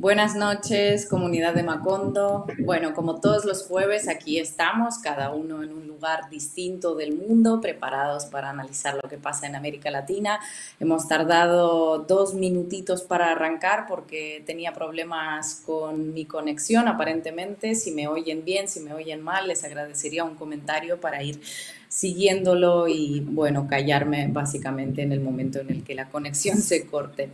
Buenas noches, comunidad de Macondo. Bueno, como todos los jueves, aquí estamos, cada uno en un lugar distinto del mundo, preparados para analizar lo que pasa en América Latina. Hemos tardado 2 minutitos para arrancar porque tenía problemas con mi conexión, aparentemente. Si me oyen bien, si me oyen mal, les agradecería un comentario para ir siguiéndolo y, bueno, callarme básicamente en el momento en el que la conexión se corte.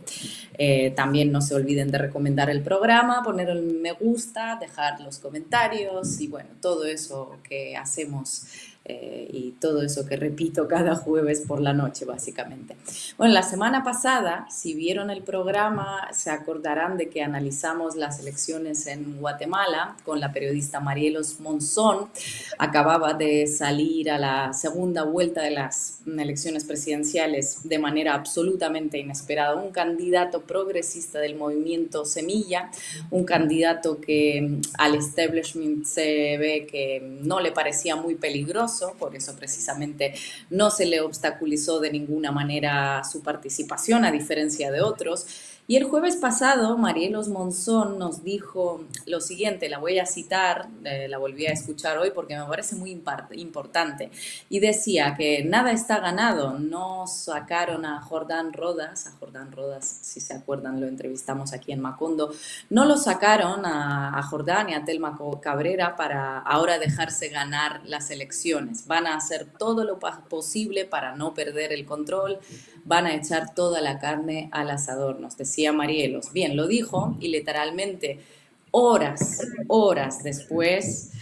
También no se olviden de recomendar el programa, poner el me gusta, dejar los comentarios y bueno, todo eso que hacemos y todo eso que repito cada jueves por la noche, básicamente. Bueno, la semana pasada, si vieron el programa, se acordarán de que analizamos las elecciones en Guatemala con la periodista Marielos Monzón. Acababa de salir a la segunda vuelta de las elecciones presidenciales de manera absolutamente inesperada. Un candidato progresista del movimiento Semilla, un candidato que al establishment se ve que no le parecía muy peligroso, por eso precisamente no se le obstaculizó de ninguna manera su participación, a diferencia de otros. Y el jueves pasado, Marielos Monzón nos dijo lo siguiente, la voy a citar, la volví a escuchar hoy porque me parece muy importante, y decía que nada está ganado, no sacaron a Jordán Rodas, si se acuerdan lo entrevistamos aquí en Macondo, no lo sacaron a Jordán y a Telma Cabrera para ahora dejarse ganar las elecciones, van a hacer todo lo posible para no perder el control, van a echar toda la carne al asador, nos decía Marielos. Bien, lo dijo y literalmente horas después,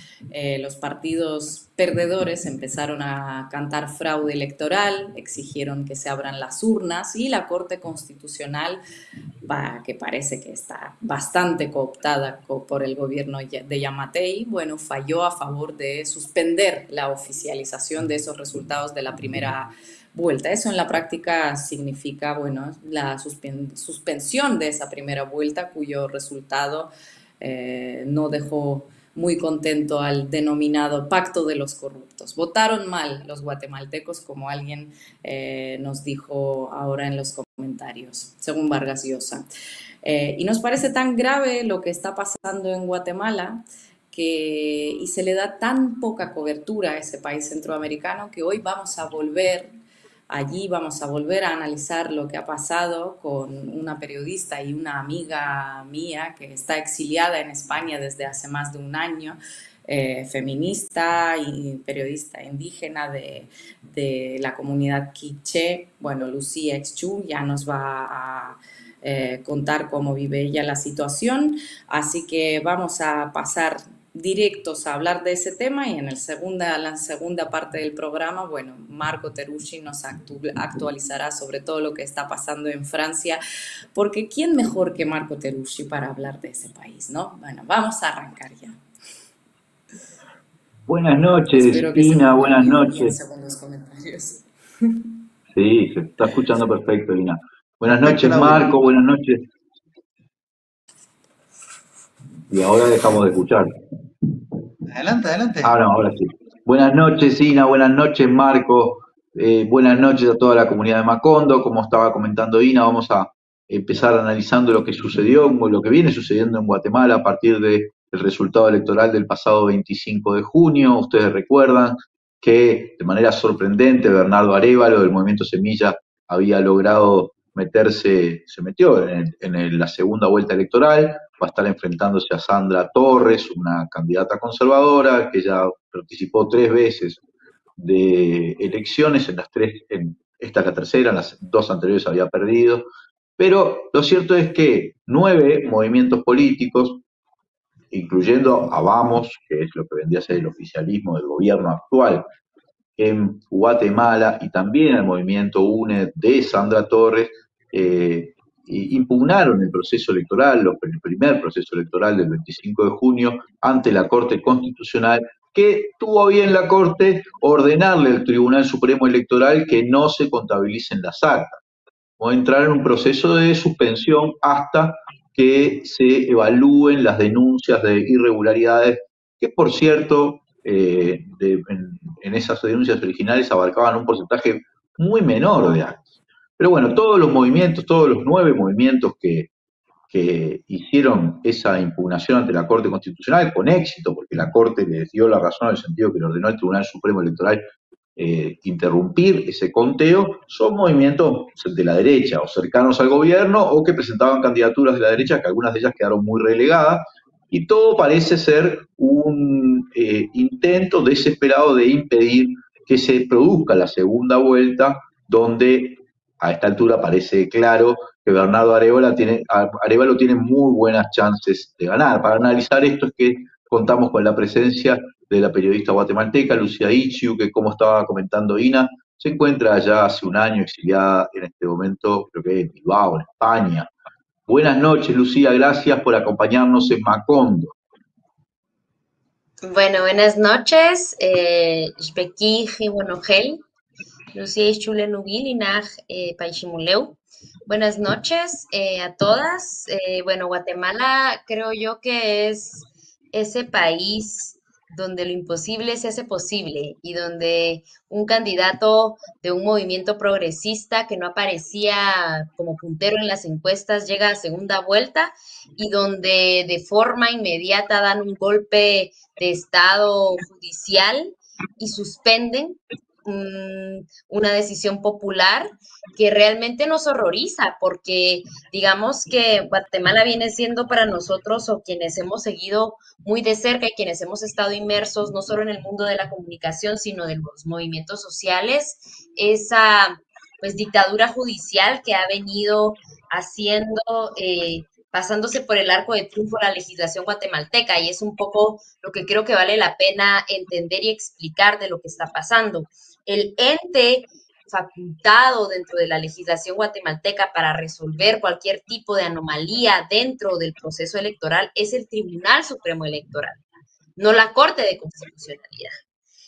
los partidos perdedores empezaron a cantar fraude electoral, exigieron que se abran las urnas y la Corte Constitucional, que parece que está bastante cooptada por el gobierno de Yamatei, bueno, falló a favor de suspender la oficialización de esos resultados de la primera vuelta. Eso en la práctica significa, bueno, la suspensión de esa primera vuelta, cuyo resultado no dejó muy contento al denominado Pacto de los Corruptos. Votaron mal los guatemaltecos, como alguien nos dijo ahora en los comentarios, según Vargas Llosa. Y nos parece tan grave lo que está pasando en Guatemala y se le da tan poca cobertura a ese país centroamericano que hoy vamos a volver allí, vamos a volver a analizar lo que ha pasado con una periodista y una amiga mía que está exiliada en España desde hace más de un año, feminista y periodista indígena de la comunidad quiché. Bueno, Lucía Exchu ya nos va a contar cómo vive ella la situación, así que vamos a pasar directos a hablar de ese tema y en la segunda parte del programa, bueno, Marco Teruggi nos actualizará sobre todo lo que está pasando en Francia, porque ¿quién mejor que Marco Teruggi para hablar de ese país, no? Bueno, vamos a arrancar ya. Buenas noches, Espero que se me Ina, buenas oiga bien noches. según los comentarios. Sí, se está escuchando perfecto, Ina. Buenas Perfecto noches, el audio. Marco, buenas noches. Y ahora dejamos de escuchar. Adelante, adelante. Ah, no, ahora sí. Buenas noches, Ina, buenas noches, Marco. Buenas noches a toda la comunidad de Macondo. Como estaba comentando Ina, vamos a empezar analizando lo que sucedió, lo que viene sucediendo en Guatemala a partir del resultado electoral del pasado 25 de junio. Ustedes recuerdan que de manera sorprendente Bernardo Arévalo del Movimiento Semilla había logrado se metió en la segunda vuelta electoral, va a estar enfrentándose a Sandra Torres, una candidata conservadora que ya participó 3 veces de elecciones, esta es la tercera, en las 2 anteriores había perdido, pero lo cierto es que 9 movimientos políticos, incluyendo a Vamos, que es lo que vendría a ser el oficialismo del gobierno actual en Guatemala, y también al movimiento UNE de Sandra Torres, impugnaron el proceso electoral, el primer proceso electoral del 25 de junio ante la Corte Constitucional, que tuvo bien la Corte ordenarle al Tribunal Supremo Electoral que no se contabilicen las actas, o entrar en un proceso de suspensión hasta que se evalúen las denuncias de irregularidades, que por cierto, en esas denuncias originales abarcaban un porcentaje muy menor de actos. Pero bueno, todos los movimientos, todos los 9 movimientos que que hicieron esa impugnación ante la Corte Constitucional con éxito, porque la Corte les dio la razón en el sentido que le ordenó al Tribunal Supremo Electoral interrumpir ese conteo, son movimientos de la derecha o cercanos al gobierno o que presentaban candidaturas de la derecha, que algunas de ellas quedaron muy relegadas, y todo parece ser un intento desesperado de impedir que se produzca la segunda vuelta, donde a esta altura parece claro que Bernardo Arévalo tiene muy buenas chances de ganar. Para analizar esto es que contamos con la presencia de la periodista guatemalteca Lucía Ichiu, que como estaba comentando Ina, se encuentra allá hace un año exiliada en este momento, creo que en Bilbao, en España. Buenas noches, Lucía, gracias por acompañarnos en Macondo. Bueno, buenas noches. Shbeki Jimonogel, Lucía Chule Nubil y Naj Paichimuleu. Buenas noches a todas. Bueno, Guatemala creo yo que es ese país donde lo imposible se hace posible y donde un candidato de un movimiento progresista que no aparecía como puntero en las encuestas llega a segunda vuelta y donde de forma inmediata dan un golpe de estado judicial y suspenden una decisión popular que realmente nos horroriza porque digamos que Guatemala viene siendo para nosotros o quienes hemos seguido muy de cerca y quienes hemos estado inmersos no solo en el mundo de la comunicación sino de los movimientos sociales, esa pues dictadura judicial que ha venido haciendo pasándose por el arco de triunfo la legislación guatemalteca y es un poco lo que creo que vale la pena entender y explicar de lo que está pasando. El ente facultado dentro de la legislación guatemalteca para resolver cualquier tipo de anomalía dentro del proceso electoral es el Tribunal Supremo Electoral, no la Corte de Constitucionalidad.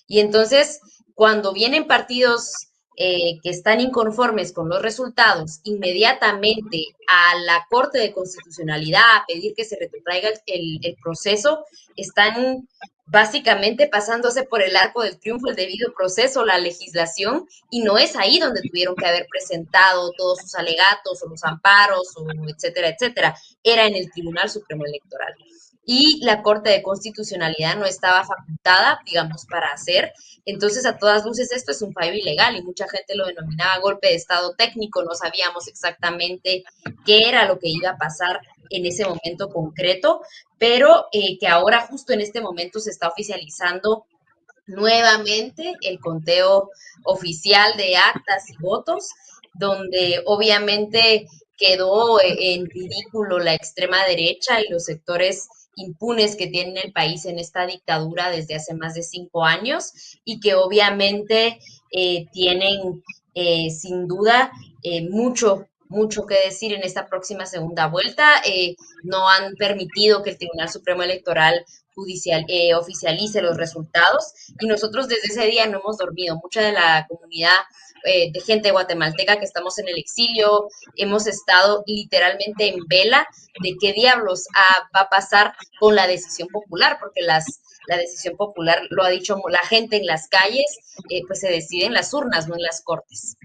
Y entonces, cuando vienen partidos que están inconformes con los resultados, inmediatamente a la Corte de Constitucionalidad a pedir que se retrotraiga el proceso, están básicamente pasándose por el arco del triunfo el debido proceso, la legislación, y no es ahí donde tuvieron que haber presentado todos sus alegatos o los amparos, o etcétera, etcétera. Era en el Tribunal Supremo Electoral. Y la Corte de Constitucionalidad no estaba facultada, digamos, para hacer. Entonces, a todas luces, esto es un fallo ilegal y mucha gente lo denominaba golpe de estado técnico. No sabíamos exactamente qué era lo que iba a pasar en ese momento concreto, pero que ahora justo en este momento se está oficializando nuevamente el conteo oficial de actas y votos, donde obviamente quedó en ridículo la extrema derecha y los sectores impunes que tiene el país en esta dictadura desde hace más de 5 años y que obviamente tienen sin duda mucho que decir en esta próxima segunda vuelta. No han permitido que el Tribunal Supremo Electoral oficialice los resultados y nosotros desde ese día no hemos dormido. Mucha de la comunidad de gente guatemalteca que estamos en el exilio, hemos estado literalmente en vela de qué diablos va a pasar con la decisión popular, porque la decisión popular, lo ha dicho la gente en las calles, pues se decide en las urnas, no en las cortes.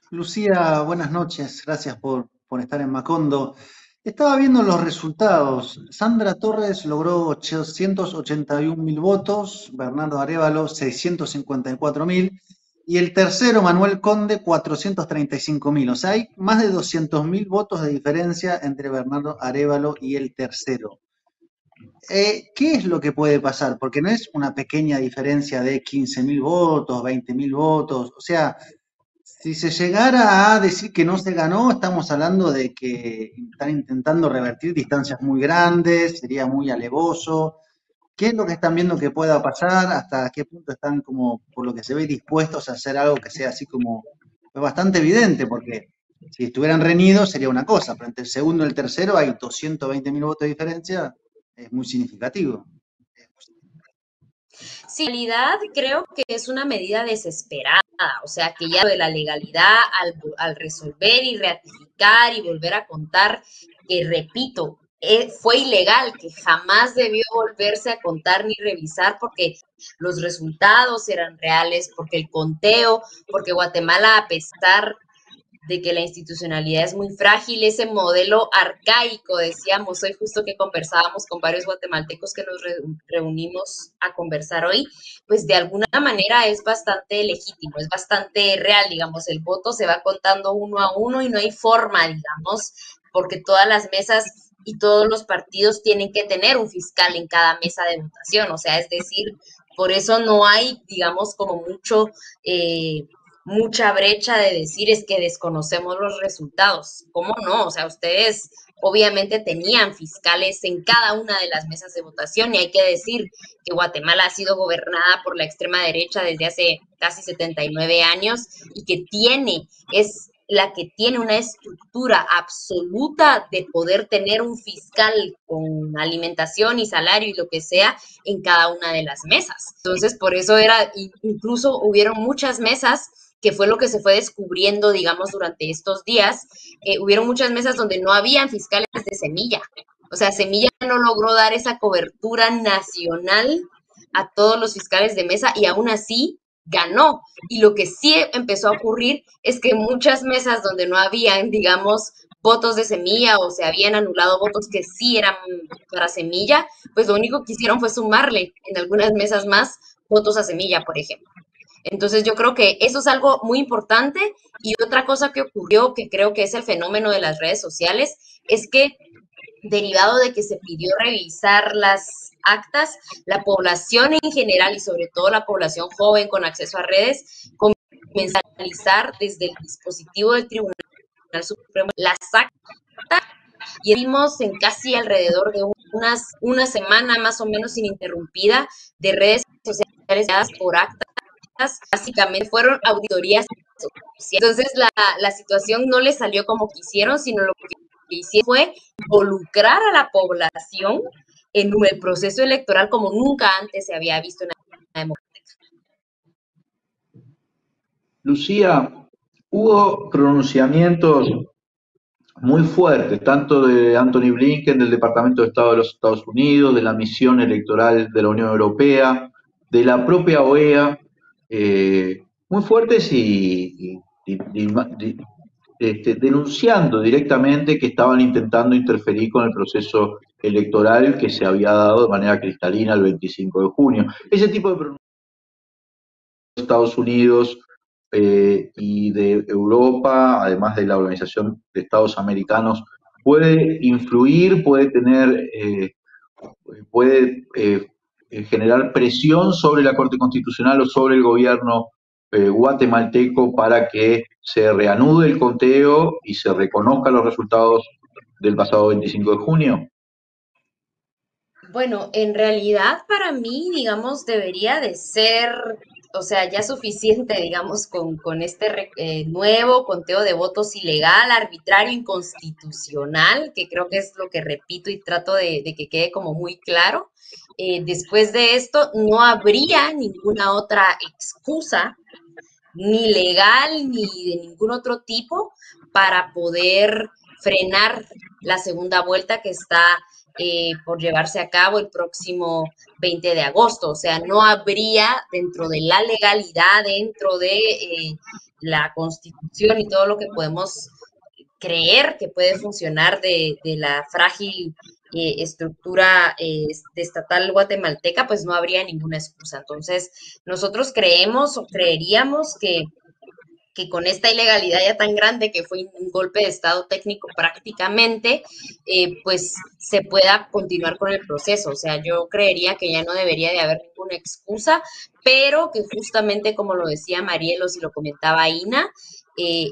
Lucía, buenas noches, gracias por estar en Macondo. Estaba viendo los resultados. Sandra Torres logró 881.000 votos, Bernardo Arévalo 654.000 y el tercero, Manuel Conde, 435.000. O sea, hay más de 200.000 votos de diferencia entre Bernardo Arévalo y el tercero. ¿Qué es lo que puede pasar? Porque no es una pequeña diferencia de 15.000 votos, 20.000 votos. O sea, si se llegara a decir que no se ganó, estamos hablando de que están intentando revertir distancias muy grandes, sería muy alevoso. ¿Qué es lo que están viendo que pueda pasar? ¿Hasta qué punto están, como por lo que se ve, dispuestos a hacer algo que sea así como bastante evidente? Porque si estuvieran reñidos sería una cosa, pero entre el segundo y el tercero hay 220.000 votos de diferencia, es muy significativo. Sí, en realidad creo que es una medida desesperada, o sea, que ya de la legalidad al resolver y ratificar y volver a contar, que repito, fue ilegal, que jamás debió volverse a contar ni revisar porque los resultados eran reales, porque el conteo, porque Guatemala, a pesar de que la institucionalidad es muy frágil, ese modelo arcaico, decíamos hoy, justo que conversábamos con varios guatemaltecos que nos reunimos a conversar hoy, pues de alguna manera es bastante legítimo, es bastante real, digamos, el voto se va contando uno a uno y no hay forma, digamos, porque todas las mesas y todos los partidos tienen que tener un fiscal en cada mesa de votación, o sea, es decir, por eso no hay, digamos, como mucha brecha de decir es que desconocemos los resultados. ¿Cómo no? O sea, ustedes obviamente tenían fiscales en cada una de las mesas de votación y hay que decir que Guatemala ha sido gobernada por la extrema derecha desde hace casi 79 años y que es la que tiene una estructura absoluta de poder tener un fiscal con alimentación y salario y lo que sea en cada una de las mesas. Entonces, por eso incluso hubieron muchas mesas que fue lo que se fue descubriendo, digamos, durante estos días. Hubieron muchas mesas donde no habían fiscales de Semilla. O sea, Semilla no logró dar esa cobertura nacional a todos los fiscales de mesa y aún así ganó. Y lo que sí empezó a ocurrir es que muchas mesas donde no habían, digamos, votos de Semilla o se habían anulado votos que sí eran para Semilla, pues lo único que hicieron fue sumarle en algunas mesas más votos a Semilla, por ejemplo. Entonces yo creo que eso es algo muy importante y otra cosa que ocurrió, que creo que es el fenómeno de las redes sociales, es que derivado de que se pidió revisar las actas, la población en general y sobre todo la población joven con acceso a redes comenzó a analizar desde el dispositivo del Tribunal Supremo las actas y vimos en casi alrededor de una semana más o menos ininterrumpida de redes sociales dadas por actas, básicamente fueron auditorías sociales. Entonces la situación no les salió como quisieron, sino lo que hicieron fue involucrar a la población en el proceso electoral como nunca antes se había visto en la democracia. Lucía, hubo pronunciamientos muy fuertes, tanto de Anthony Blinken, del Departamento de Estado de los Estados Unidos, de la misión electoral de la Unión Europea, de la propia OEA, muy fuertes y denunciando directamente que estaban intentando interferir con el proceso electoral que se había dado de manera cristalina el 25 de junio. Ese tipo de pronunciamientos de Estados Unidos y de Europa, además de la Organización de Estados Americanos, puede influir, puede generar presión sobre la Corte Constitucional o sobre el gobierno guatemalteco para que se reanude el conteo y se reconozcan los resultados del pasado 25 de junio. Bueno, en realidad para mí, digamos, debería de ser, o sea, ya suficiente, digamos, con este nuevo conteo de votos ilegal, arbitrario, inconstitucional, que creo que es lo que repito y trato de que quede como muy claro. Después de esto, no habría ninguna otra excusa, ni legal, ni de ningún otro tipo, para poder frenar la segunda vuelta que está por llevarse a cabo el próximo 20 de agosto. O sea, no habría dentro de la legalidad, dentro de la Constitución y todo lo que podemos creer que puede funcionar de la frágil estructura de estatal guatemalteca, pues no habría ninguna excusa. Entonces, nosotros creemos o creeríamos que con esta ilegalidad ya tan grande que fue un golpe de Estado técnico prácticamente, pues se pueda continuar con el proceso. O sea, yo creería que ya no debería de haber ninguna excusa, pero que justamente como lo decía Marielos y lo comentaba Ina,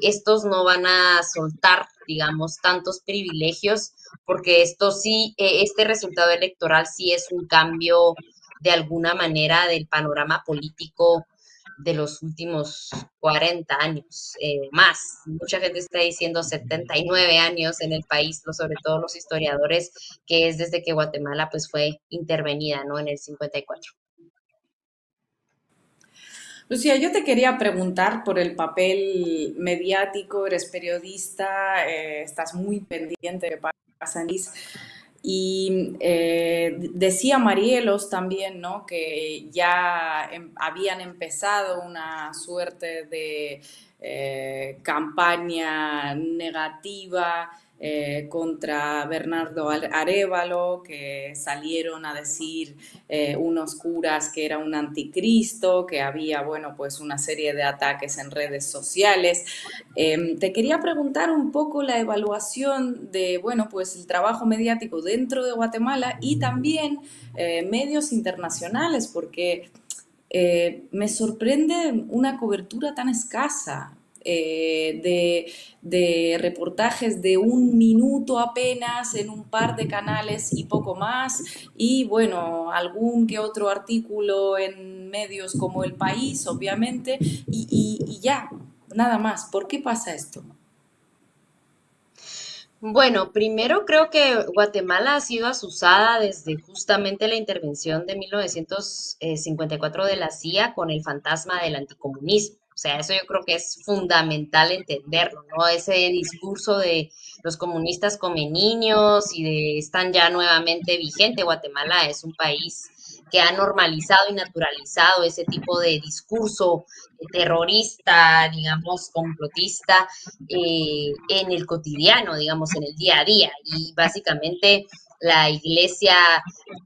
estos no van a soltar, digamos, tantos privilegios, porque esto sí, este resultado electoral sí es un cambio de alguna manera del panorama político de los últimos 40 años, más. Mucha gente está diciendo 79 años en el país, sobre todo los historiadores, que es desde que Guatemala pues fue intervenida, ¿no? En el 54. Lucía, yo te quería preguntar por el papel mediático, eres periodista, estás muy pendiente de lo que pasa en Y decía Marielos también, ¿no? Que ya habían empezado una suerte de campaña negativa contra Bernardo Arévalo, que salieron a decir unos curas que era un anticristo, que había, bueno, pues una serie de ataques en redes sociales. Te quería preguntar un poco la evaluación de, bueno, pues el trabajo mediático dentro de Guatemala y también medios internacionales, porque me sorprende una cobertura tan escasa de reportajes de un minuto apenas en un par de canales y poco más, y bueno, algún que otro artículo en medios como El País, obviamente, y ya, nada más. ¿Por qué pasa esto? Bueno, primero creo que Guatemala ha sido asusada desde justamente la intervención de 1954 de la CIA con el fantasma del anticomunismo. O sea, eso yo creo que es fundamental entenderlo, ¿no? Ese discurso de los comunistas come niños y de están ya nuevamente vigente. Guatemala es un país que ha normalizado y naturalizado ese tipo de discurso terrorista, digamos, complotista, en el cotidiano, digamos, en el día a día. Y básicamente la iglesia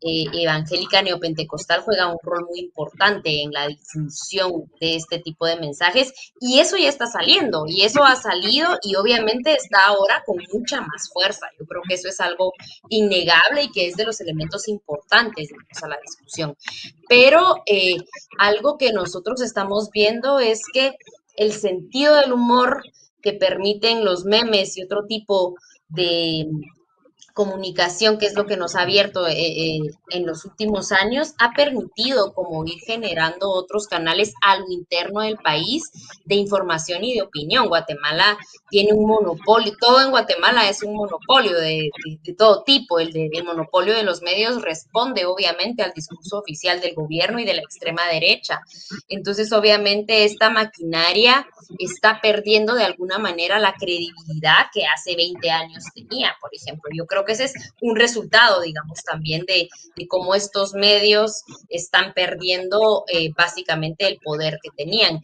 evangélica neopentecostal juega un rol muy importante en la difusión de este tipo de mensajes y eso ya está saliendo y eso ha salido y obviamente está ahora con mucha más fuerza. Yo creo que eso es algo innegable y que es de los elementos importantes, digamos, a la discusión. Pero algo que nosotros estamos viendo es que el sentido del humor que permiten los memes y otro tipo de comunicación, que es lo que nos ha abierto en los últimos años, ha permitido como ir generando otros canales a lo interno del país de información y de opinión. Guatemala tiene un monopolio, todo en Guatemala es un monopolio de todo tipo. El monopolio de los medios responde obviamente al discurso oficial del gobierno y de la extrema derecha. Entonces, obviamente, esta maquinaria está perdiendo de alguna manera la credibilidad que hace 20 años tenía, por ejemplo. Yo creo que ese es un resultado, digamos, también de cómo estos medios están perdiendo básicamente el poder que tenían.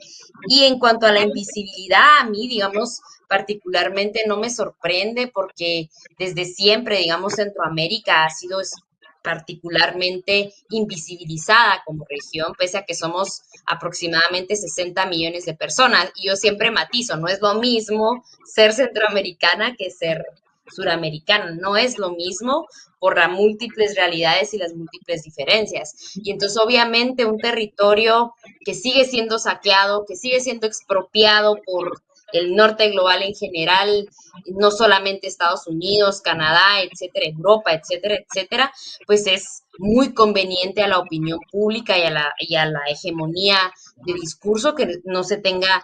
Y en cuanto a la invisibilidad, a mí, digamos, particularmente no me sorprende porque desde siempre, digamos, Centroamérica ha sido particularmente invisibilizada como región, pese a que somos aproximadamente 60 millones de personas. Y yo siempre matizo, no es lo mismo ser centroamericana que ser suramericana, no es lo mismo por las múltiples realidades y las múltiples diferencias. Y entonces obviamente un territorio que sigue siendo saqueado, que sigue siendo expropiado por el norte global en general, no solamente Estados Unidos, Canadá, etcétera, Europa, etcétera, etcétera, pues es muy conveniente a la opinión pública y a la hegemonía de discurso que no se tenga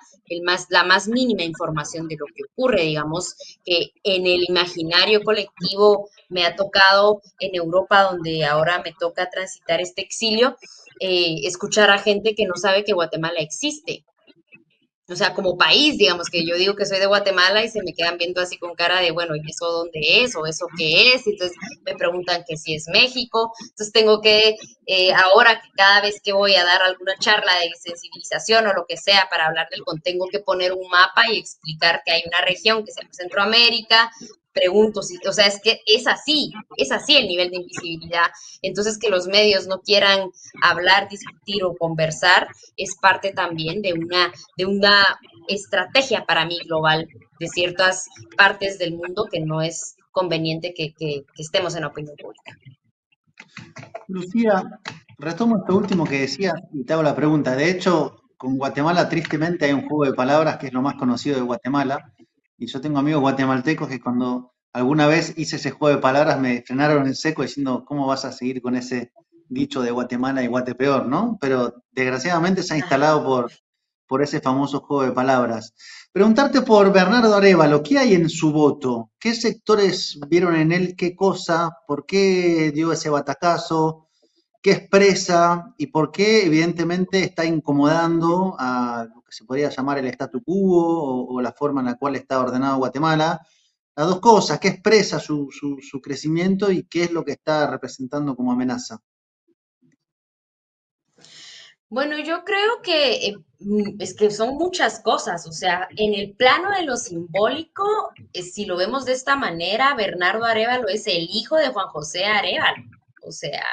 la más mínima información de lo que ocurre. Digamos que en el imaginario colectivo me ha tocado en Europa, donde ahora me toca transitar este exilio, escuchar a gente que no sabe que Guatemala existe. O sea, como país, digamos que yo digo que soy de Guatemala y se me quedan viendo así con cara de, bueno, ¿y eso dónde es? ¿O eso qué es? Y entonces me preguntan que si es México. Entonces tengo que, ahora que cada vez que voy a dar alguna charla de sensibilización o lo que sea para hablar del tengo que poner un mapa y explicar que hay una región que se llama Centroamérica. Pregunto si, o sea, es que es así el nivel de invisibilidad. Entonces que los medios no quieran hablar, discutir o conversar es parte también de una estrategia para mí global de ciertas partes del mundo que no es conveniente que estemos en la opinión pública. Lucía, retomo esto último que decías y te hago la pregunta. De hecho, con Guatemala tristemente hay un juego de palabras que es lo más conocido de Guatemala. Y yo tengo amigos guatemaltecos que cuando alguna vez hice ese juego de palabras me frenaron en seco diciendo, ¿cómo vas a seguir con ese dicho de Guatemala y Guatepeor, ¿no? Pero desgraciadamente se ha instalado por ese famoso juego de palabras. Preguntarte por Bernardo Arévalo, ¿qué hay en su voto? ¿Qué sectores vieron en él qué cosa? ¿Por qué dio ese batacazo? ¿Qué expresa? ¿Y por qué evidentemente está incomodando a lo que se podría llamar el statu quo o la forma en la cual está ordenado Guatemala? las dos cosas, qué expresa su crecimiento y qué es lo que está representando como amenaza. Bueno, yo creo que es que son muchas cosas, o sea, en el plano de lo simbólico, si lo vemos de esta manera, Bernardo Arévalo es el hijo de Juan José Arévalo, o sea,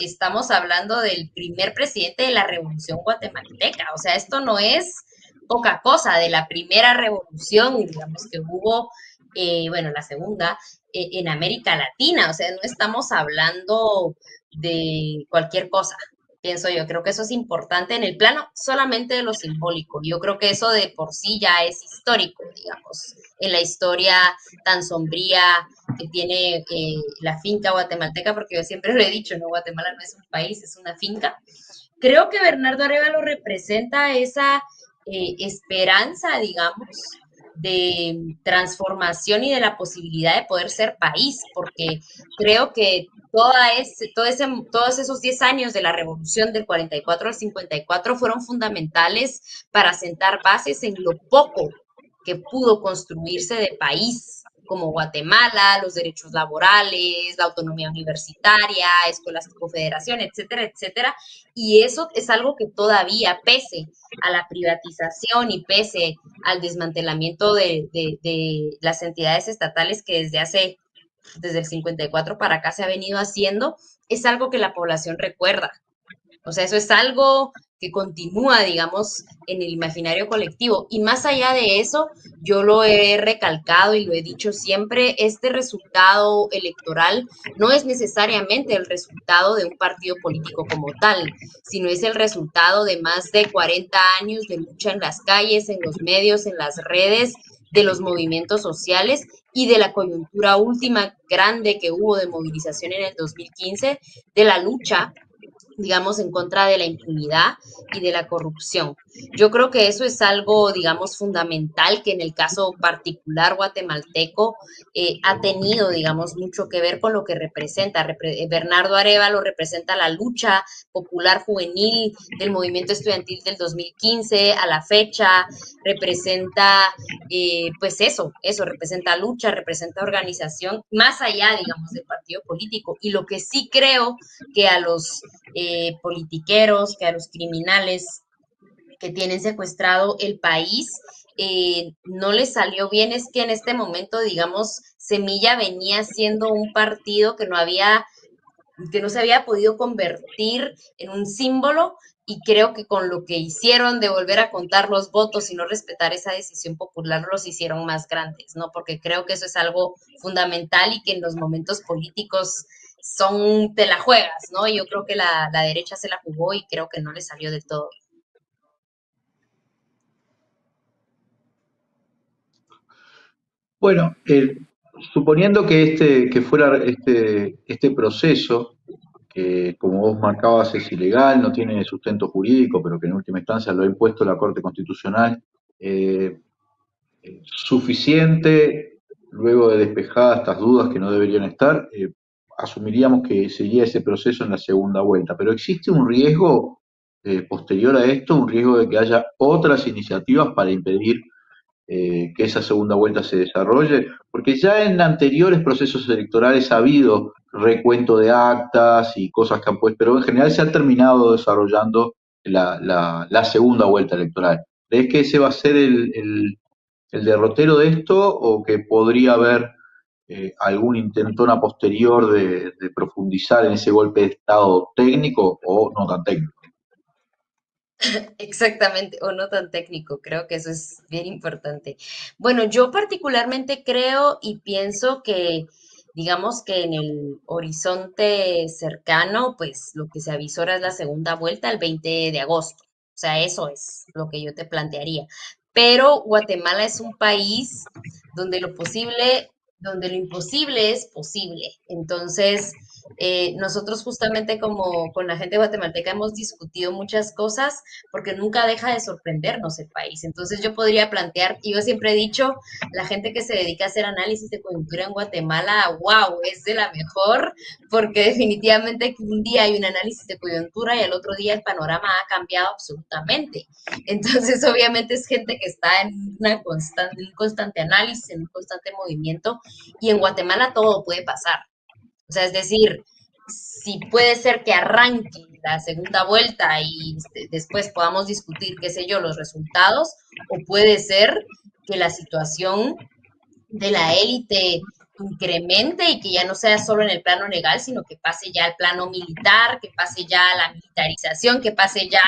estamos hablando del primer presidente de la Revolución Guatemalteca, o sea, esto no es poca cosa, de la primera revolución, digamos que hubo, bueno, la segunda, en América Latina, o sea, no estamos hablando de cualquier cosa, pienso yo. Creo que eso es importante en el plano solamente de lo simbólico. Yo creo que eso de por sí ya es histórico, digamos, en la historia tan sombría que tiene la finca guatemalteca, porque yo siempre lo he dicho, ¿no? Guatemala no es un país, es una finca. Creo que Bernardo Arévalo representa esa esperanza, digamos, de transformación y de la posibilidad de poder ser país, porque creo que todos esos 10 años de la revolución del 44 al 54 fueron fundamentales para sentar bases en lo poco que pudo construirse de país, como Guatemala, los derechos laborales, la autonomía universitaria, escuelas tipo federación, etcétera, etcétera. Y eso es algo que todavía, pese a la privatización y pese al desmantelamiento de las entidades estatales que desde el 54 para acá se ha venido haciendo, es algo que la población recuerda. O sea, eso es algo que continúa, digamos, en el imaginario colectivo. Y más allá de eso, yo lo he recalcado y lo he dicho siempre, este resultado electoral no es necesariamente el resultado de un partido político como tal, sino es el resultado de más de 40 años de lucha en las calles, en los medios, en las redes, de los movimientos sociales y de la coyuntura última grande que hubo de movilización en el 2015, de la lucha, digamos, en contra de la impunidad y de la corrupción. Yo creo que eso es algo, digamos, fundamental que en el caso particular guatemalteco ha tenido, digamos, mucho que ver con lo que representa. Bernardo Arévalo representa la lucha popular juvenil del movimiento estudiantil del 2015 a la fecha, representa, pues eso, representa lucha, representa organización, más allá, digamos, del partido político. Y lo que sí creo que a los politiqueros, que a los criminales que tienen secuestrado el país, no les salió bien, es que en este momento, digamos, Semilla venía siendo un partido que no se había podido convertir en un símbolo y creo que con lo que hicieron de volver a contar los votos y no respetar esa decisión popular los hicieron más grandes, ¿no? Porque creo que eso es algo fundamental y que en los momentos políticos te la juegas, ¿no? Yo creo que la derecha se la jugó y creo que no le salió del todo. Bueno, suponiendo que fuera este proceso, que como vos marcabas es ilegal, no tiene sustento jurídico, pero que en última instancia lo ha impuesto la Corte Constitucional, eh, suficiente, luego de despejadas estas dudas que no deberían estar, asumiríamos que seguía ese proceso en la segunda vuelta. Pero existe un riesgo posterior a esto, un riesgo de que haya otras iniciativas para impedir que esa segunda vuelta se desarrolle, porque ya en anteriores procesos electorales ha habido recuento de actas y cosas que han puesto, pero en general se ha terminado desarrollando la segunda vuelta electoral. ¿Crees que ese va a ser el derrotero de esto o que podría haber algún intentón posterior de profundizar en ese golpe de Estado técnico o no tan técnico? Exactamente, o no tan técnico, creo que eso es bien importante. Bueno, yo particularmente creo y pienso que, digamos que en el horizonte cercano, pues lo que se avisora es la segunda vuelta el 20 de agosto. O sea, eso es lo que yo te plantearía. Pero Guatemala es un país donde lo imposible es posible. Entonces, nosotros justamente como con la gente guatemalteca hemos discutido muchas cosas porque nunca deja de sorprendernos el país. Entonces yo podría plantear, y yo siempre he dicho, la gente que se dedica a hacer análisis de coyuntura en Guatemala, wow, es de la mejor, porque definitivamente que un día hay un análisis de coyuntura y al otro día el panorama ha cambiado absolutamente. Entonces, obviamente es gente que está en un constante análisis, en un constante movimiento, y en Guatemala todo puede pasar. O sea, es decir, si puede ser que arranque la segunda vuelta y después podamos discutir, qué sé yo, los resultados, o puede ser que la situación de la élite incremente y que ya no sea solo en el plano legal, sino que pase ya al plano militar, que pase ya a la militarización, que pase ya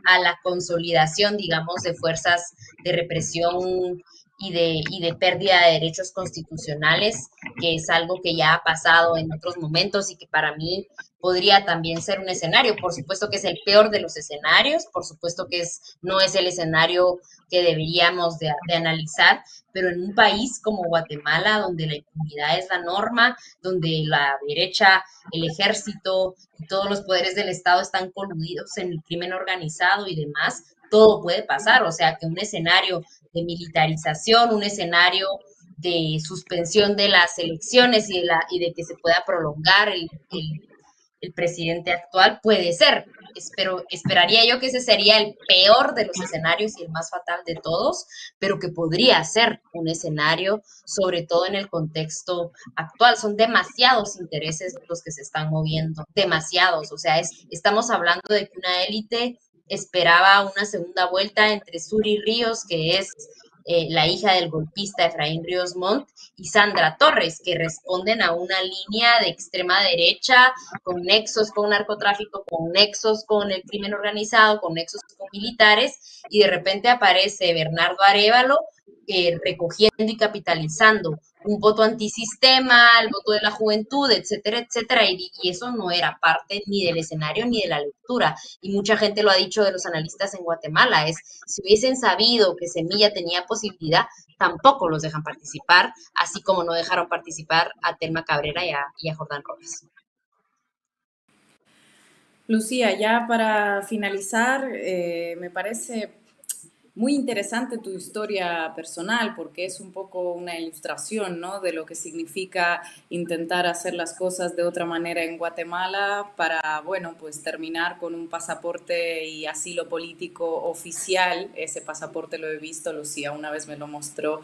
a la consolidación, digamos, de fuerzas de represión y de pérdida de derechos constitucionales, que es algo que ya ha pasado en otros momentos y que para mí podría también ser un escenario. Por supuesto que es el peor de los escenarios, por supuesto que no es el escenario que deberíamos de analizar, pero en un país como Guatemala, donde la impunidad es la norma, donde la derecha, el ejército y todos los poderes del Estado están coludidos en el crimen organizado y demás, todo puede pasar. O sea, que un escenario de militarización, un escenario de suspensión de las elecciones y de que se pueda prolongar el presidente actual puede ser. Esperaría yo que ese sería el peor de los escenarios y el más fatal de todos, pero que podría ser un escenario, sobre todo en el contexto actual. Son demasiados intereses los que se están moviendo, demasiados. O sea, estamos hablando de que una élite esperaba una segunda vuelta entre Suri Ríos, que es la hija del golpista Efraín Ríos Montt, y Sandra Torres, que responden a una línea de extrema derecha con nexos con narcotráfico, con nexos con el crimen organizado, con nexos con militares, y de repente aparece Bernardo Arévalo recogiendo y capitalizando un voto antisistema, el voto de la juventud, etcétera, y eso no era parte ni del escenario ni de la lectura. Y mucha gente lo ha dicho de los analistas en Guatemala, si hubiesen sabido que Semilla tenía posibilidad, tampoco los dejan participar, así como no dejaron participar a Telma Cabrera y a Jordán Rojas. Lucía, ya para finalizar, me parece muy interesante tu historia personal porque es un poco una ilustración, ¿no?, de lo que significa intentar hacer las cosas de otra manera en Guatemala para, bueno, pues terminar con un pasaporte y asilo político oficial. Ese pasaporte lo he visto, Lucía una vez me lo mostró.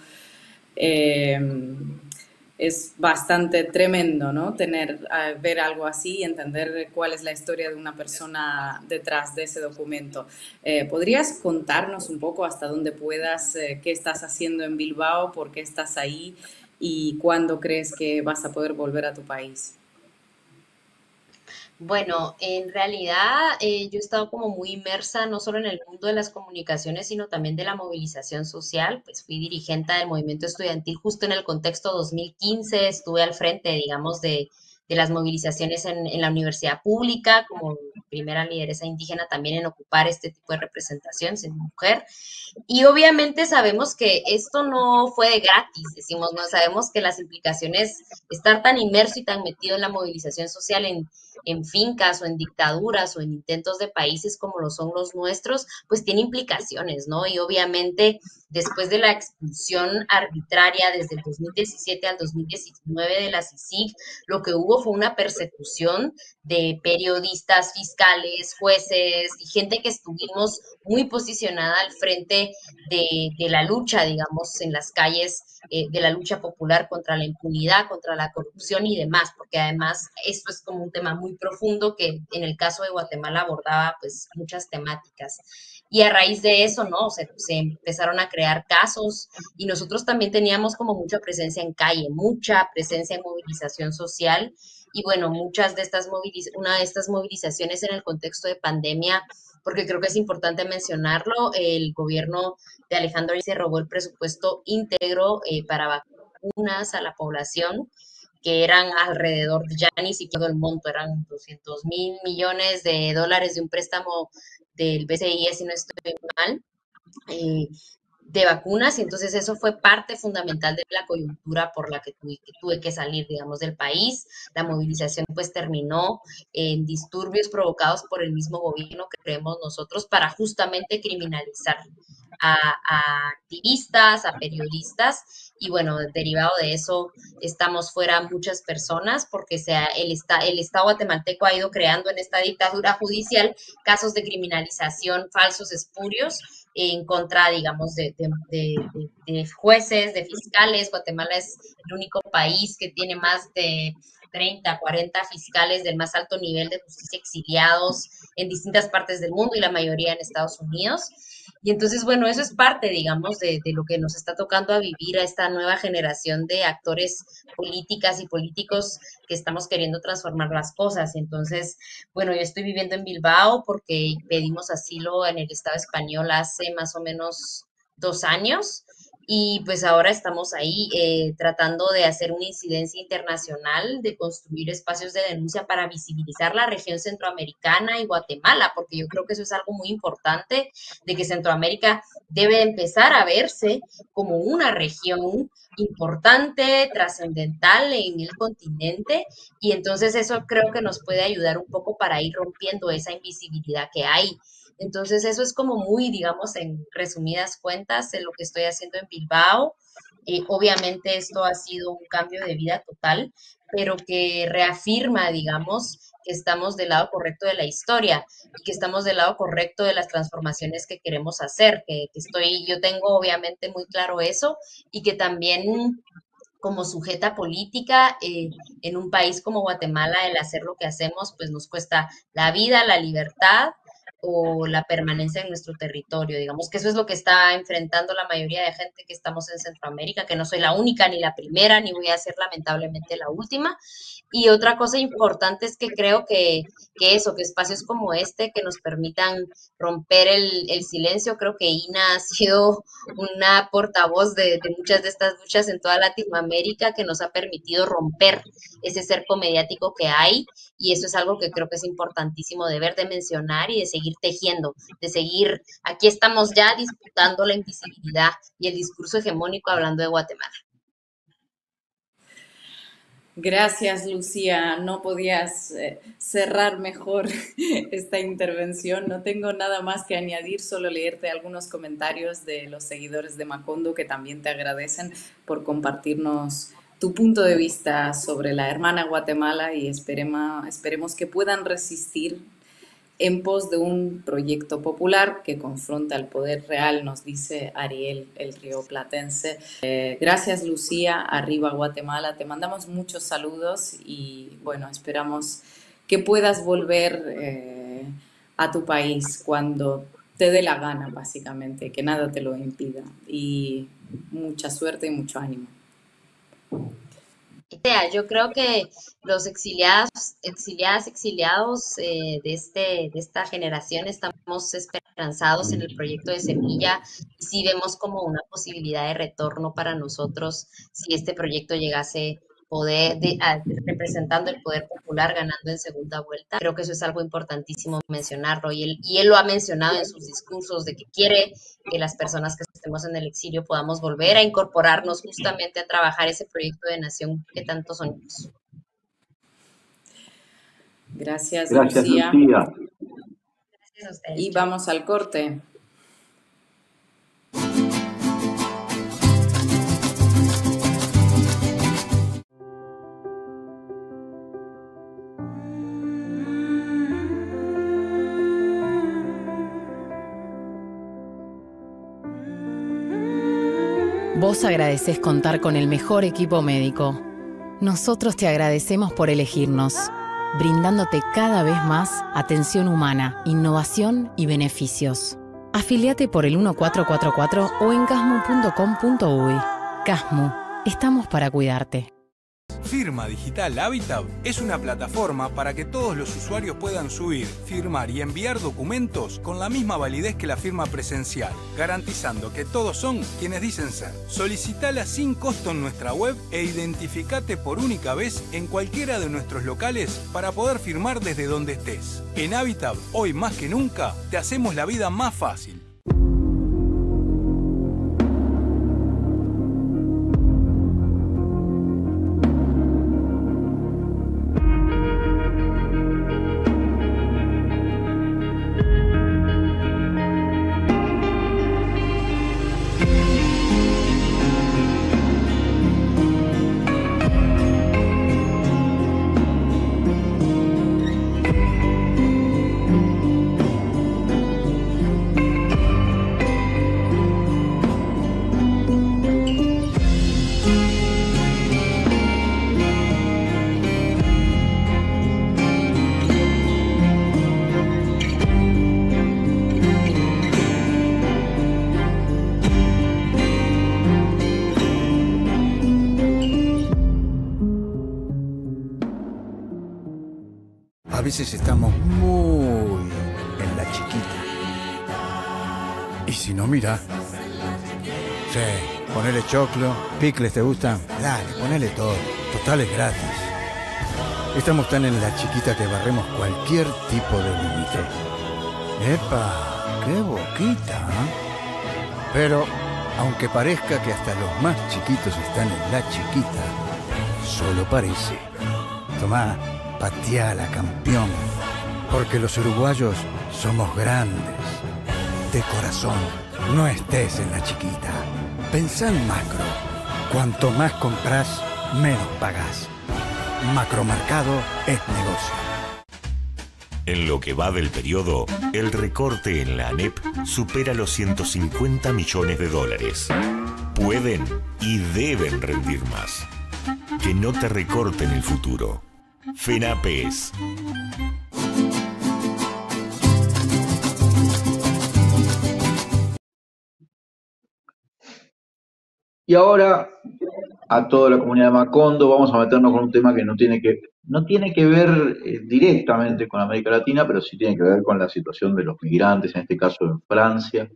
Es bastante tremendo, ¿no?, ver algo así y entender cuál es la historia de una persona detrás de ese documento. ¿Podrías contarnos un poco hasta dónde puedas, qué estás haciendo en Bilbao, por qué estás ahí y cuándo crees que vas a poder volver a tu país? Bueno, en realidad yo he estado como muy inmersa no solo en el mundo de las comunicaciones, sino también de la movilización social. Pues fui dirigente del movimiento estudiantil justo en el contexto 2015, estuve al frente, digamos, de las movilizaciones en la universidad pública, como primera lideresa indígena también en ocupar este tipo de representación, siendo mujer. Y obviamente sabemos que esto no fue de gratis, decimos, no sabemos que las implicaciones, estar tan inmerso y tan metido en la movilización social en fincas o en dictaduras o en intentos de países como lo son los nuestros, pues tiene implicaciones, ¿no? Y obviamente después de la expulsión arbitraria desde el 2017 al 2019 de la CICIG, lo que hubo fue una persecución de periodistas, fiscales, jueces y gente que estuvimos muy posicionada al frente de la lucha, digamos, en las calles, de la lucha popular contra la impunidad, contra la corrupción y demás, porque además esto es como un tema muy profundo que en el caso de Guatemala abordaba pues muchas temáticas. Y a raíz de eso, ¿no? Se empezaron a crear casos y nosotros también teníamos como mucha presencia en calle, mucha presencia en movilización social. Y bueno, una de estas movilizaciones en el contexto de pandemia, porque creo que es importante mencionarlo, el gobierno de Alejandro se robó el presupuesto íntegro para vacunas a la población, que eran alrededor, ya ni siquiera el monto, eran 200.000 millones de dólares de un préstamo del BCI, si no estoy mal. Eh, de vacunas, y entonces eso fue parte fundamental de la coyuntura por la que tuve que salir, digamos, del país. La movilización pues terminó en disturbios provocados por el mismo gobierno que creemos nosotros para justamente criminalizar a activistas, a periodistas, y bueno, derivado de eso estamos fuera muchas personas porque el Estado guatemalteco ha ido creando en esta dictadura judicial casos de criminalización falsos, espurios, en contra, digamos, de jueces, de fiscales. Guatemala es el único país que tiene más de 30, 40 fiscales del más alto nivel de justicia exiliados en distintas partes del mundo y la mayoría en Estados Unidos. Y entonces, bueno, eso es parte, digamos, de lo que nos está tocando a vivir a esta nueva generación de actores políticas y políticos que estamos queriendo transformar las cosas. Entonces, bueno, yo estoy viviendo en Bilbao porque pedimos asilo en el Estado español hace más o menos 2 años. Y pues ahora estamos ahí tratando de hacer una incidencia internacional, de construir espacios de denuncia para visibilizar la región centroamericana y Guatemala, porque yo creo que eso es algo muy importante, de que Centroamérica debe empezar a verse como una región importante, trascendental en el continente, y entonces eso creo que nos puede ayudar un poco para ir rompiendo esa invisibilidad que hay. Entonces, eso es como muy, digamos, en resumidas cuentas, de lo que estoy haciendo en Bilbao. Obviamente esto ha sido un cambio de vida total, pero que reafirma, digamos, que estamos del lado correcto de la historia y que estamos del lado correcto de las transformaciones que queremos hacer, yo tengo obviamente muy claro eso, y que también como sujeta política en un país como Guatemala, el hacer lo que hacemos, pues nos cuesta la vida, la libertad o la permanencia en nuestro territorio. Digamos que eso es lo que está enfrentando la mayoría de gente que estamos en Centroamérica, que no soy la única, ni la primera, ni voy a ser lamentablemente la última. Y otra cosa importante es que creo que espacios como este que nos permitan romper el silencio. Creo que Ina ha sido una portavoz de muchas de estas luchas en toda Latinoamérica, que nos ha permitido romper ese cerco mediático que hay, y eso es algo que creo que es importantísimo de ver, de mencionar y de seguir tejiendo, de seguir, aquí estamos ya disputando la invisibilidad y el discurso hegemónico hablando de Guatemala. Gracias, Lucía. No podías cerrar mejor esta intervención. No tengo nada más que añadir, solo leerte algunos comentarios de los seguidores de Macondo que también te agradecen por compartirnos tu punto de vista sobre la hermana Guatemala, y esperemos que puedan resistir en pos de un proyecto popular que confronta el poder real, nos dice Ariel, el rioplatense. Gracias, Lucía. Arriba Guatemala. Te mandamos muchos saludos y, bueno, esperamos que puedas volver a tu país cuando te dé la gana, básicamente, que nada te lo impida. Y mucha suerte y mucho ánimo. Yo creo que los exiliados de esta generación estamos esperanzados en el proyecto de Semilla, y sí vemos como una posibilidad de retorno para nosotros si este proyecto llegase representando el poder popular, ganando en segunda vuelta. Creo que eso es algo importantísimo mencionarlo, y él lo ha mencionado en sus discursos, de que quiere que las personas que estemos en el exilio podamos volver a incorporarnos justamente a trabajar ese proyecto de nación que tanto soñamos. Gracias, Lucía. Gracias a ustedes. Y vamos al corte. Vos agradecés contar con el mejor equipo médico. Nosotros te agradecemos por elegirnos, brindándote cada vez más atención humana, innovación y beneficios. Afiliate por el 1444 o en casmu.com.uy. Casmu, estamos para cuidarte. Firma Digital Habitat es una plataforma para que todos los usuarios puedan subir, firmar y enviar documentos con la misma validez que la firma presencial, garantizando que todos son quienes dicen ser. Solicitala sin costo en nuestra web e identificate por única vez en cualquiera de nuestros locales para poder firmar desde donde estés. En Habitat, hoy más que nunca, te hacemos la vida más fácil. A veces estamos muy en la chiquita. Y si no, mira. Sí, ponele choclo, picles, ¿te gustan? Dale, ponele todo. Total es gratis. Estamos tan en la chiquita que barremos cualquier tipo de límite. ¡Epa! ¡Qué boquita! Pero, aunque parezca que hasta los más chiquitos están en la chiquita, solo parece. Tomá, pateala, campeón. Porque los uruguayos somos grandes. De corazón, no estés en la chiquita. Pensá en macro. Cuanto más compras, menos pagás. Macromercado es negocio. En lo que va del periodo, el recorte en la ANEP supera los 150 millones de dólares. Pueden y deben rendir más. Que no te recorten el futuro. FENAPES. Y ahora, a toda la comunidad de Macondo, vamos a meternos con un tema que no tiene que ver directamente con América Latina, pero sí tiene que ver con la situación de los migrantes, en este caso en Francia,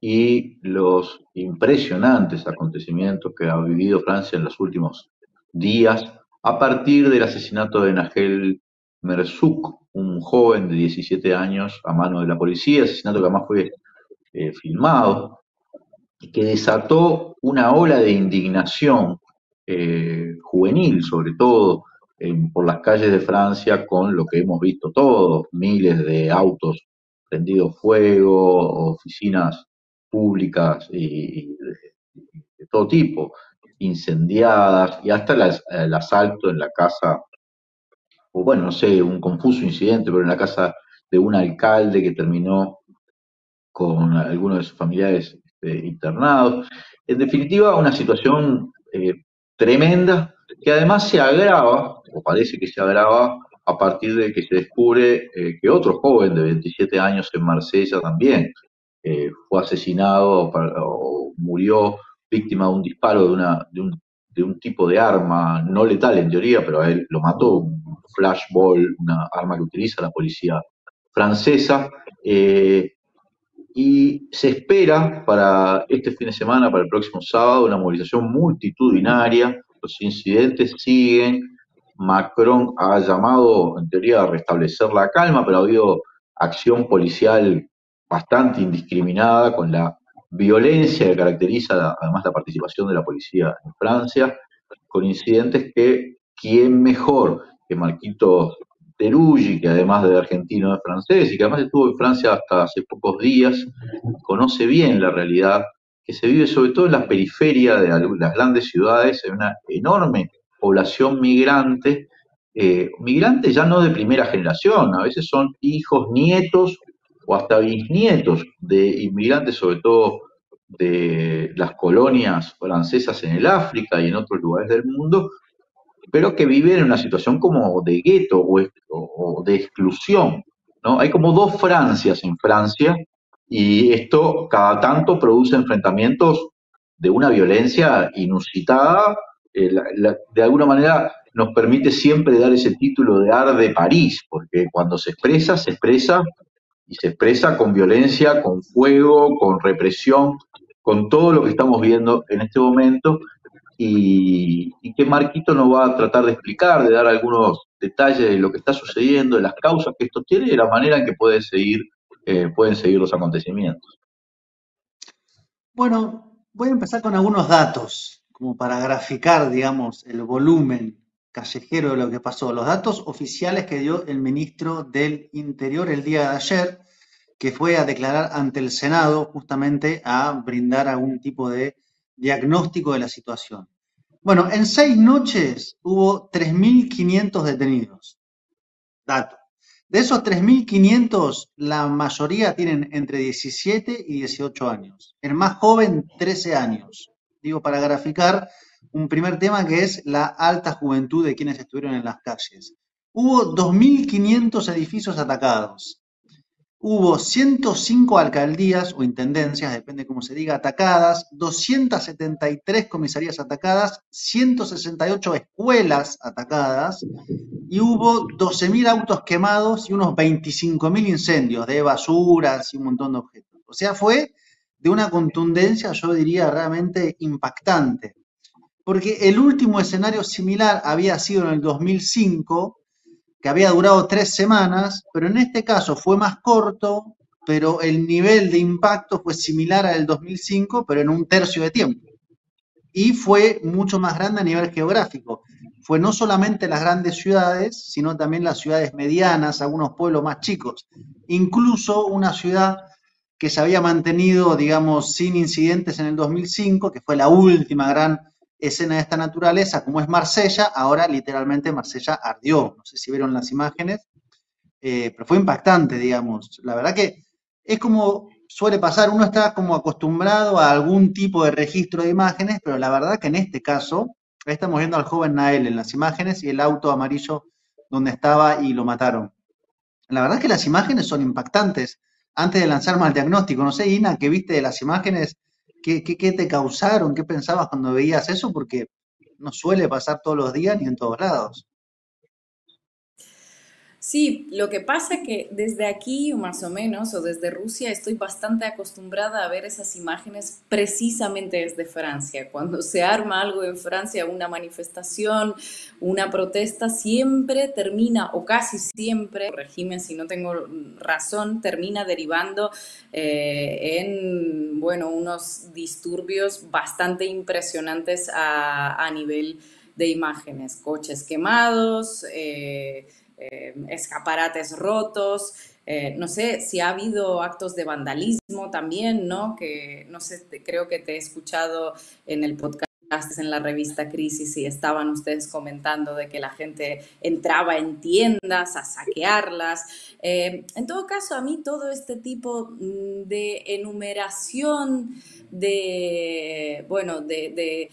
y los impresionantes acontecimientos que ha vivido Francia en los últimos días, a partir del asesinato de Nahel Merzouk, un joven de 17 años a mano de la policía, asesinato que además fue filmado, y que desató una ola de indignación juvenil, sobre todo por las calles de Francia, con lo que hemos visto todos, miles de autos prendidos fuego, oficinas públicas y de todo tipo, incendiadas, y hasta el asalto en la casa, o bueno, no sé, un confuso incidente, pero en la casa de un alcalde que terminó con algunos de sus familiares internados. En definitiva, una situación tremenda que además se agrava, o parece que se agrava, a partir de que se descubre que otro joven de 27 años en Marsella también fue asesinado o murió víctima de un disparo de un tipo de arma no letal en teoría, pero a él lo mató, un flashball, una arma que utiliza la policía francesa. Y se espera para este fin de semana, para el próximo sábado, una movilización multitudinaria. Los incidentes siguen. Macron ha llamado, en teoría, a restablecer la calma, pero ha habido acción policial bastante indiscriminada, con la violencia que caracteriza además la participación de la policía en Francia, con incidentes que quién mejor que Marquitos Teruggi, que además de argentino es francés y que además estuvo en Francia hasta hace pocos días, conoce bien la realidad que se vive sobre todo en la periferia de las grandes ciudades, en una enorme población migrante, migrantes ya no de primera generación, a veces son hijos, nietos o hasta bisnietos de inmigrantes, sobre todo de las colonias francesas en el África y en otros lugares del mundo, pero que viven en una situación como de gueto o de exclusión, ¿no? Hay como dos Francias en Francia, y esto cada tanto produce enfrentamientos de una violencia inusitada, de alguna manera nos permite siempre dar ese título de Arde París, porque cuando se expresa y se expresa con violencia, con fuego, con represión, con todo lo que estamos viendo en este momento, y que Marquito nos va a tratar de explicar, de dar algunos detalles de lo que está sucediendo, de las causas que esto tiene y de la manera en que pueden seguir los acontecimientos. Bueno, voy a empezar con algunos datos, como para graficar, digamos, el volumen callejero de lo que pasó. Los datos oficiales que dio el ministro del Interior el día de ayer, que fue a declarar ante el Senado justamente a brindar algún tipo de diagnóstico de la situación. Bueno, en 6 noches hubo 3.500 detenidos. Dato. De esos 3.500, la mayoría tienen entre 17 y 18 años. El más joven, 13 años. Digo, para graficar un primer tema que es la alta juventud de quienes estuvieron en las calles. Hubo 2.500 edificios atacados. hubo 105 alcaldías o intendencias, depende cómo se diga, atacadas, 273 comisarías atacadas, 168 escuelas atacadas y hubo 12.000 autos quemados y unos 25.000 incendios de basuras y un montón de objetos. O sea, fue de una contundencia, yo diría, realmente impactante. Porque el último escenario similar había sido en el 2005, que había durado 3 semanas, pero en este caso fue más corto, pero el nivel de impacto fue similar al del 2005, pero en un tercio de tiempo. Y fue mucho más grande a nivel geográfico. Fue no solamente las grandes ciudades, sino también las ciudades medianas, algunos pueblos más chicos. Incluso una ciudad que se había mantenido, digamos, sin incidentes en el 2005, que fue la última gran escena de esta naturaleza, como es Marsella, ahora literalmente Marsella ardió. No sé si vieron las imágenes, pero fue impactante, digamos. La verdad que es como suele pasar, uno está como acostumbrado a algún tipo de registro de imágenes, pero la verdad que en este caso, ahí estamos viendo al joven Nael en las imágenes y el auto amarillo donde estaba y lo mataron. La verdad que las imágenes son impactantes. Antes de lanzarme al diagnóstico, no sé, Ina, ¿qué viste de las imágenes? ¿Qué te causaron? ¿Qué pensabas cuando veías eso? Porque no suele pasar todos los días ni en todos lados. Sí, lo que pasa que desde aquí, más o menos, o desde Rusia, estoy bastante acostumbrada a ver esas imágenes precisamente desde Francia. Cuando se arma algo en Francia, una manifestación, una protesta, siempre termina, o casi siempre, corregime si no tengo razón, termina derivando en, bueno, unos disturbios bastante impresionantes a nivel de imágenes. Coches quemados, escaparates rotos, no sé si ha habido actos de vandalismo también, ¿no? Que no sé, creo que te he escuchado en el podcast, en la revista Crisis, y estaban ustedes comentando de que la gente entraba en tiendas a saquearlas. En todo caso, a mí todo este tipo de enumeración de, bueno, de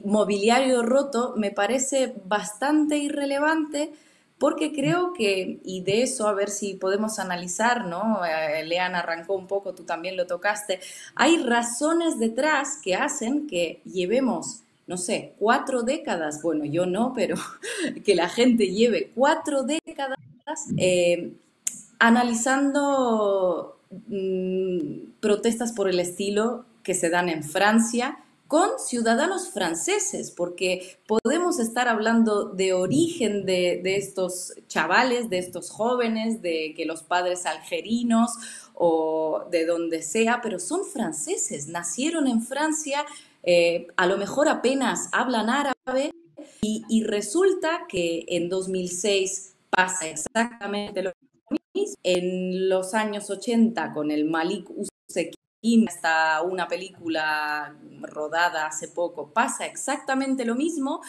mobiliario roto me parece bastante irrelevante, porque creo que, y de eso a ver si podemos analizar, ¿no? Lean arrancó un poco, tú también lo tocaste, hay razones detrás que hacen que llevemos, no sé, 4 décadas, bueno, yo no, pero que la gente lleve 4 décadas analizando protestas por el estilo que se dan en Francia, con ciudadanos franceses, porque podemos estar hablando de origen de estos chavales, de estos jóvenes, de que los padres algerinos o de donde sea, pero son franceses, nacieron en Francia, a lo mejor apenas hablan árabe y resulta que en 2006 pasa exactamente lo mismo. En los años 80 con el Malik Uzeki, hasta una película rodada hace poco, pasa exactamente lo mismo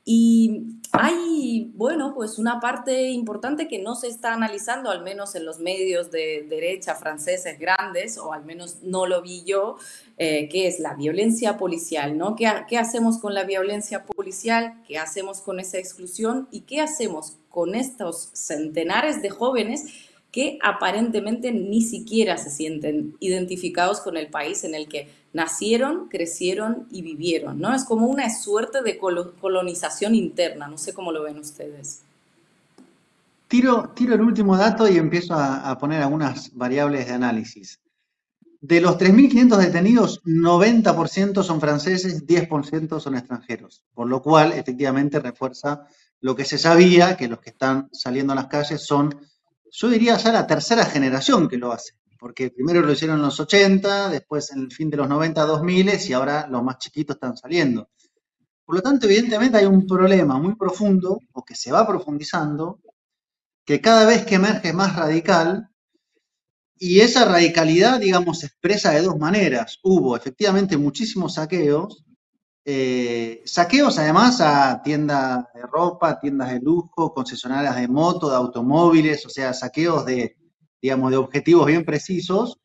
y hay, bueno, pues una parte importante que no se está analizando, al menos en los medios de derecha franceses grandes, o al menos no lo vi yo, que es la violencia policial, ¿no? ¿Qué hacemos con la violencia policial? ¿Qué hacemos con esa exclusión? ¿Y qué hacemos con estos centenares de jóvenes que aparentemente ni siquiera se sienten identificados con el país en el que nacieron, crecieron y vivieron, ¿no? Es como una suerte de colonización interna, no sé cómo lo ven ustedes. Tiro el último dato y empiezo a poner algunas variables de análisis. De los 3.500 detenidos, 90% son franceses, 10% son extranjeros, por lo cual efectivamente refuerza lo que se sabía, que los que están saliendo a las calles son, yo diría ya la tercera generación que lo hace, porque primero lo hicieron en los 80, después en el fin de los 90, 2000 y ahora los más chiquitos están saliendo. Por lo tanto, evidentemente hay un problema muy profundo, o que se va profundizando, que cada vez que emerge es más radical, y esa radicalidad, digamos, se expresa de dos maneras. Hubo efectivamente muchísimos saqueos, saqueos además a tiendas de ropa, tiendas de lujo, concesionarias de moto, de automóviles, o sea, saqueos de, digamos, de objetivos bien precisos,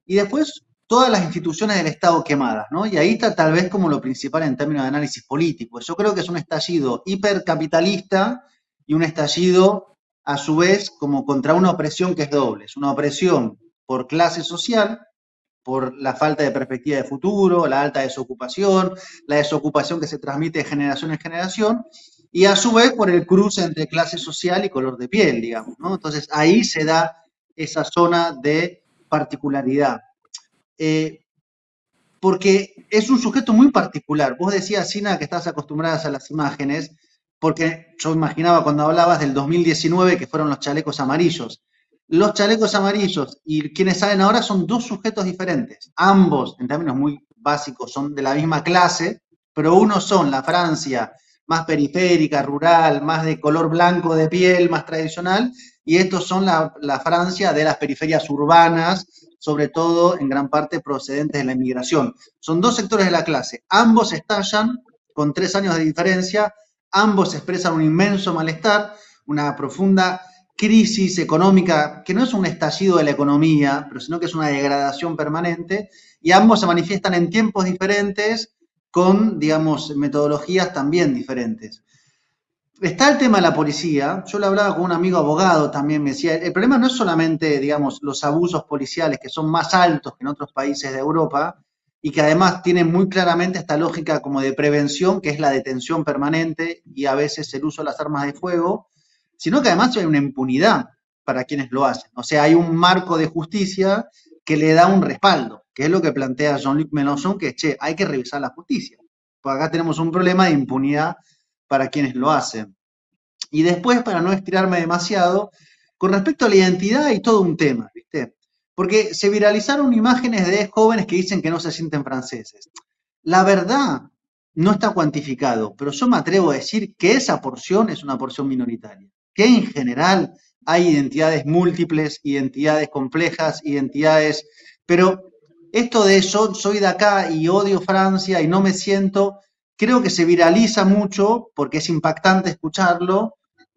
y después todas las instituciones del Estado quemadas, ¿no? Y ahí está tal vez como lo principal en términos de análisis político. Yo creo que es un estallido hipercapitalista y un estallido a su vez como contra una opresión que es doble. Es una opresión por clase social, por la falta de perspectiva de futuro, la alta desocupación, la desocupación que se transmite de generación en generación, y a su vez por el cruce entre clase social y color de piel, digamos, ¿no? Entonces ahí se da esa zona de particularidad. Porque es un sujeto muy particular. Vos decías, Sina, que estás acostumbrada a las imágenes, porque yo imaginaba cuando hablabas del 2019 que fueron los chalecos amarillos. Los chalecos amarillos y quienes salen ahora son dos sujetos diferentes. Ambos, en términos muy básicos, son de la misma clase, pero unos son la Francia más periférica, rural, más de color blanco de piel, más tradicional, y estos son la Francia de las periferias urbanas, sobre todo en gran parte procedentes de la inmigración. Son dos sectores de la clase. Ambos estallan con 3 años de diferencia, ambos expresan un inmenso malestar, una profunda crisis económica, que no es un estallido de la economía, pero sino que es una degradación permanente, y ambos se manifiestan en tiempos diferentes, con, digamos, metodologías también diferentes. Está el tema de la policía. Yo lo hablaba con un amigo abogado también, me decía, el problema no es solamente, digamos, los abusos policiales, que son más altos que en otros países de Europa, y que además tienen muy claramente esta lógica como de prevención, que es la detención permanente y a veces el uso de las armas de fuego, sino que además hay una impunidad para quienes lo hacen. O sea, hay un marco de justicia que le da un respaldo, que es lo que plantea Jean-Luc Mélenchon, que es, hay que revisar la justicia. Porque acá tenemos un problema de impunidad para quienes lo hacen. Y después, para no estirarme demasiado, con respecto a la identidad hay todo un tema, ¿viste? Porque se viralizaron imágenes de jóvenes que dicen que no se sienten franceses. La verdad no está cuantificado, pero yo me atrevo a decir que esa porción es una porción minoritaria. Que en general hay identidades múltiples, identidades complejas, identidades... Pero esto de yo soy de acá y odio Francia y no me siento... Creo que se viraliza mucho porque es impactante escucharlo.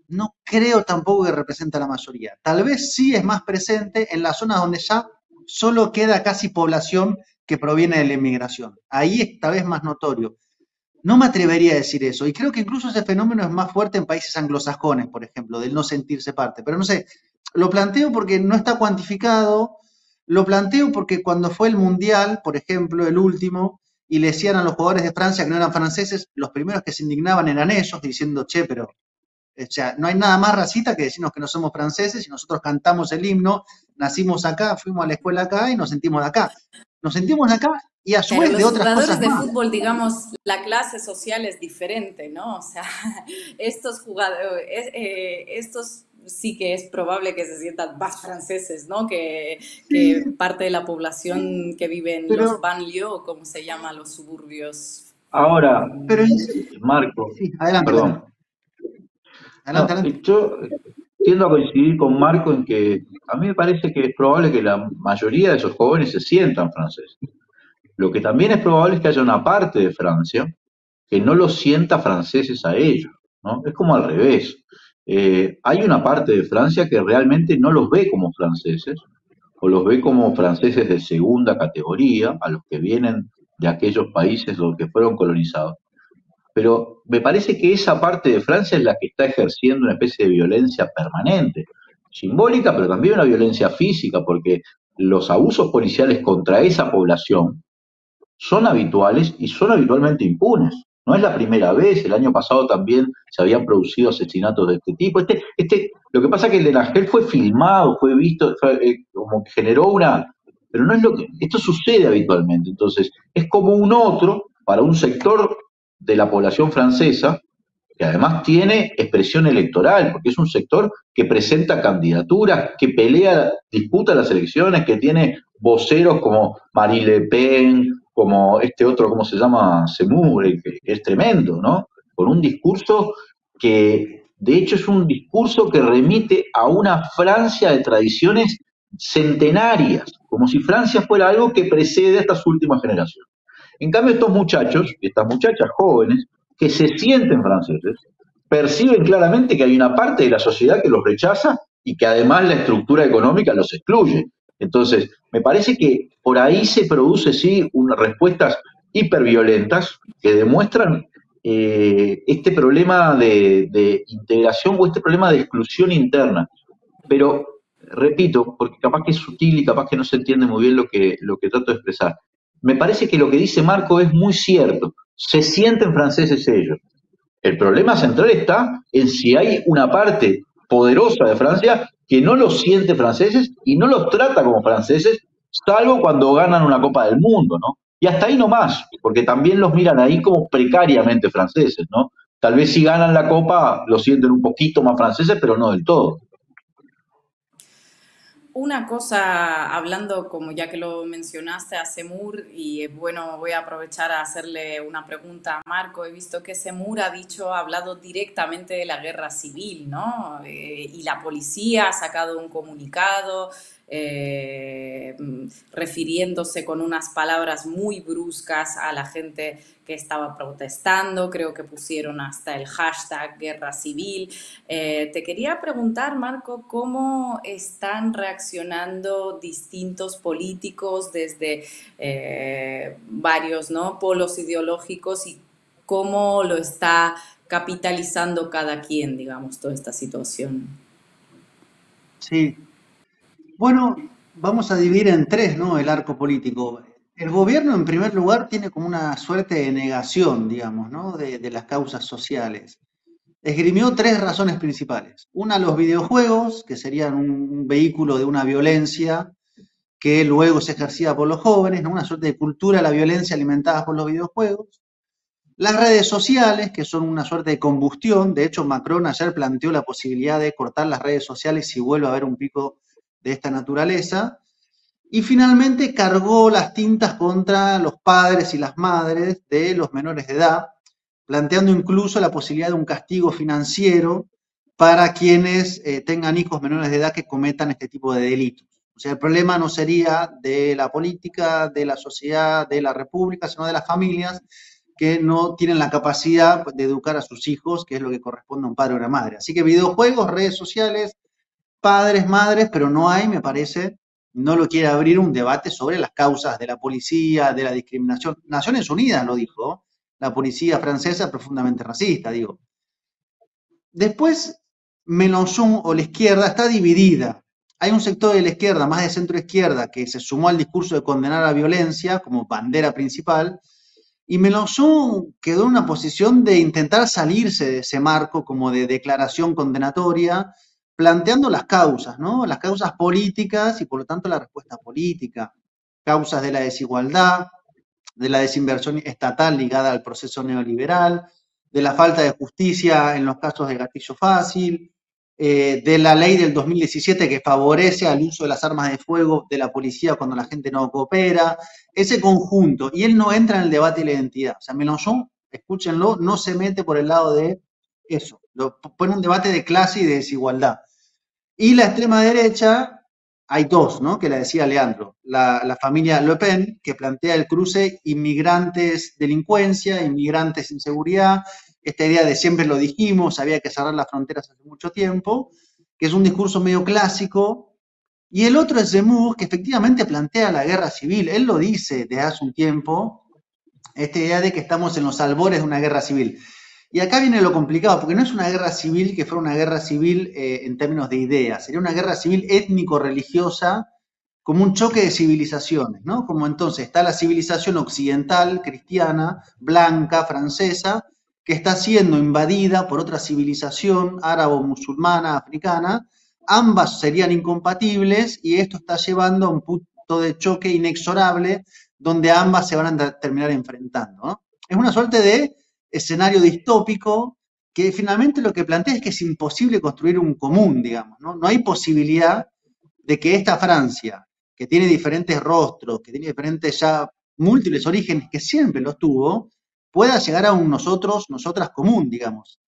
No creo tampoco que represente a la mayoría. Tal vez sí es más presente en las zonas donde ya solo queda casi población que proviene de la inmigración. Ahí es tal vez más notorio. No me atrevería a decir eso. Y creo que incluso ese fenómeno es más fuerte en países anglosajones, por ejemplo, del no sentirse parte. Pero no sé, lo planteo porque no está cuantificado. Lo planteo porque cuando fue el Mundial, por ejemplo, el último, y le decían a los jugadores de Francia que no eran franceses, los primeros que se indignaban eran ellos, diciendo, che, pero, o sea, no hay nada más racista que decirnos que no somos franceses y nosotros cantamos el himno, nacimos acá, fuimos a la escuela acá y nos sentimos de acá. Nos sentimos de acá y a su vez de otras cosas más. Los jugadores de fútbol, digamos, la clase social es diferente, ¿no? O sea, estos jugadores, estos sí que es probable que se sientan más franceses, ¿no? Que parte de la población que vive en los banlieues, como se llama, los suburbios. Ahora, Marco, sí, adelante, perdón. Adelante. Yo tiendo a coincidir con Marco en que a mí me parece que es probable que la mayoría de esos jóvenes se sientan franceses. Lo que también es probable es que haya una parte de Francia que no los sienta franceses a ellos, ¿no? Es como al revés. Hay una parte de Francia que realmente no los ve como franceses, o los ve como franceses de segunda categoría, a los que vienen de aquellos países los que fueron colonizados. Pero me parece que esa parte de Francia es la que está ejerciendo una especie de violencia permanente, simbólica, pero también una violencia física, porque los abusos policiales contra esa población son habituales y son habitualmente impunes. No es la primera vez, el año pasado también se habían producido asesinatos de este tipo. Lo que pasa es que el de Nagel fue filmado, fue visto, como que generó una... Pero no es lo que... Esto sucede habitualmente, entonces es como un otro para un sector de la población francesa, que además tiene expresión electoral, porque es un sector que presenta candidaturas, que pelea, disputa las elecciones, que tiene voceros como Marine Le Pen, como este otro, ¿cómo se llama? Zemmour, que es tremendo, ¿no? Con un discurso que, de hecho, es un discurso que remite a una Francia de tradiciones centenarias, como si Francia fuera algo que precede a estas últimas generaciones. En cambio, estos muchachos, estas muchachas jóvenes, que se sienten franceses, perciben claramente que hay una parte de la sociedad que los rechaza y que además la estructura económica los excluye. Entonces, me parece que por ahí se produce, sí, unas respuestas hiperviolentas que demuestran este problema de integración o este problema de exclusión interna. Pero, repito, porque capaz que es sutil y capaz que no se entiende muy bien lo que trato de expresar. Me parece que lo que dice Marco es muy cierto. Se sienten franceses ellos. El problema central está en si hay una parte poderosa de Francia que no los siente franceses y no los trata como franceses, salvo cuando ganan una Copa del Mundo, ¿no? Y hasta ahí nomás, porque también los miran ahí como precariamente franceses, ¿no? Tal vez si ganan la Copa los sienten un poquito más franceses, pero no del todo. Una cosa, hablando, como ya que lo mencionaste, a Semur, y bueno, voy a aprovechar a hacerle una pregunta a Marco. He visto que Semur ha hablado directamente de la guerra civil, ¿no? Y la policía ha sacado un comunicado refiriéndose con unas palabras muy bruscas a la gente que estaba protestando. Creo que pusieron hasta el hashtag guerra civil. Te quería preguntar, Marco, ¿cómo están reaccionando distintos políticos desde varios, ¿no?, polos ideológicos, y cómo lo está capitalizando cada quien, digamos, toda esta situación? Sí. Bueno, vamos a dividir en tres, ¿no?, el arco político. El gobierno, en primer lugar, tiene como una suerte de negación, digamos, ¿no?, de las causas sociales. Esgrimió tres razones principales. Una, los videojuegos, que serían un vehículo de una violencia que luego se ejercía por los jóvenes, ¿no?, una suerte de cultura de la violencia alimentada por los videojuegos. Las redes sociales, que son una suerte de combustión. De hecho, Macron ayer planteó la posibilidad de cortar las redes sociales si vuelve a haber un pico de esta naturaleza. Y finalmente cargó las tintas contra los padres y las madres de los menores de edad, planteando incluso la posibilidad de un castigo financiero para quienes tengan hijos menores de edad que cometan este tipo de delitos. O sea, el problema no sería de la política, de la sociedad, de la república, sino de las familias que no tienen la capacidad de educar a sus hijos, que es lo que corresponde a un padre o una madre. Así que videojuegos, redes sociales, padres, madres, pero no hay, me parece, no lo quiere abrir un debate sobre las causas de la policía, de la discriminación. Naciones Unidas lo dijo, la policía francesa es profundamente racista, digo. Después, Mélenchon o la izquierda está dividida. Hay un sector de la izquierda, más de centro izquierda, que se sumó al discurso de condenar la violencia como bandera principal, y Mélenchon quedó en una posición de intentar salirse de ese marco como de declaración condenatoria, planteando las causas, ¿no?, las causas políticas y por lo tanto la respuesta política, causas de la desigualdad, de la desinversión estatal ligada al proceso neoliberal, de la falta de justicia en los casos de gatillo fácil, de la ley del 2017 que favorece al uso de las armas de fuego de la policía cuando la gente no coopera, ese conjunto. Y él no entra en el debate de la identidad. O sea, Mélenchon, escúchenlo, no se mete por el lado de eso. Pone un debate de clase y de desigualdad. Y la extrema derecha, hay dos, ¿no?, que la decía Leandro. La familia Le Pen, que plantea el cruce inmigrantes-delincuencia, inmigrantes-inseguridad, esta idea de siempre lo dijimos, había que cerrar las fronteras hace mucho tiempo, que es un discurso medio clásico. Y el otro es Zemmour, que efectivamente plantea la guerra civil. Él lo dice desde hace un tiempo, esta idea de que estamos en los albores de una guerra civil. Y acá viene lo complicado, porque no es una guerra civil que fuera una guerra civil en términos de ideas, sería una guerra civil étnico-religiosa, como un choque de civilizaciones, ¿no? Como entonces está la civilización occidental, cristiana, blanca, francesa, que está siendo invadida por otra civilización árabo-musulmana, africana. Ambas serían incompatibles y esto está llevando a un punto de choque inexorable donde ambas se van a terminar enfrentando, ¿no? Es una suerte de escenario distópico que finalmente lo que plantea es que es imposible construir un común, digamos, ¿no? No hay posibilidad de que esta Francia, que tiene diferentes rostros, que tiene diferentes ya múltiples orígenes, que siempre los tuvo, pueda llegar a un nosotros, nosotras común, digamos.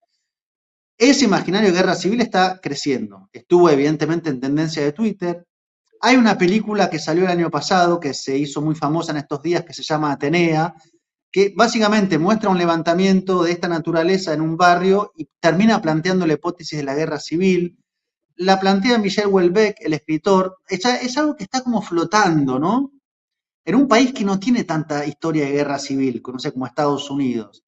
Ese imaginario de guerra civil está creciendo. Estuvo evidentemente en tendencia de Twitter. Hay una película que salió el año pasado, que se hizo muy famosa en estos días, que se llama Atenea, que básicamente muestra un levantamiento de esta naturaleza en un barrio y termina planteando la hipótesis de la guerra civil. La plantea Michel Houellebecq, el escritor. Es algo que está como flotando, ¿no?, en un país que no tiene tanta historia de guerra civil, no sé, como Estados Unidos.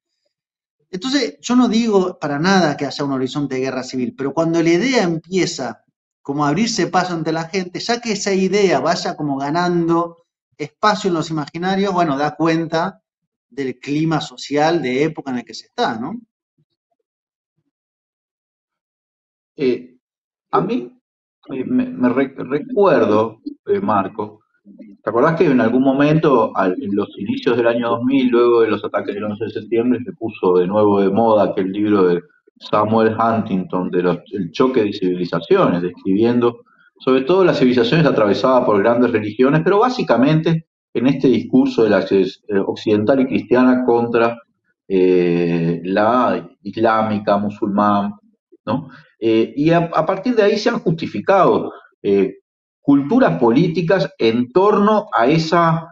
Entonces, yo no digo para nada que haya un horizonte de guerra civil, pero cuando la idea empieza como a abrirse paso ante la gente, ya que esa idea vaya como ganando espacio en los imaginarios, bueno, da cuenta del clima social de época en el que se está, ¿no? A mí recuerdo, Marco, ¿te acordás que en algún momento, en los inicios del año 2000, luego de los ataques del 11 de septiembre, se puso de nuevo de moda aquel libro de Samuel Huntington, el choque de civilizaciones, describiendo sobre todo las civilizaciones atravesadas por grandes religiones, pero básicamente en este discurso de la occidental y cristiana contra la islámica, musulmán, ¿no? Y a partir de ahí se han justificado culturas políticas en torno a esa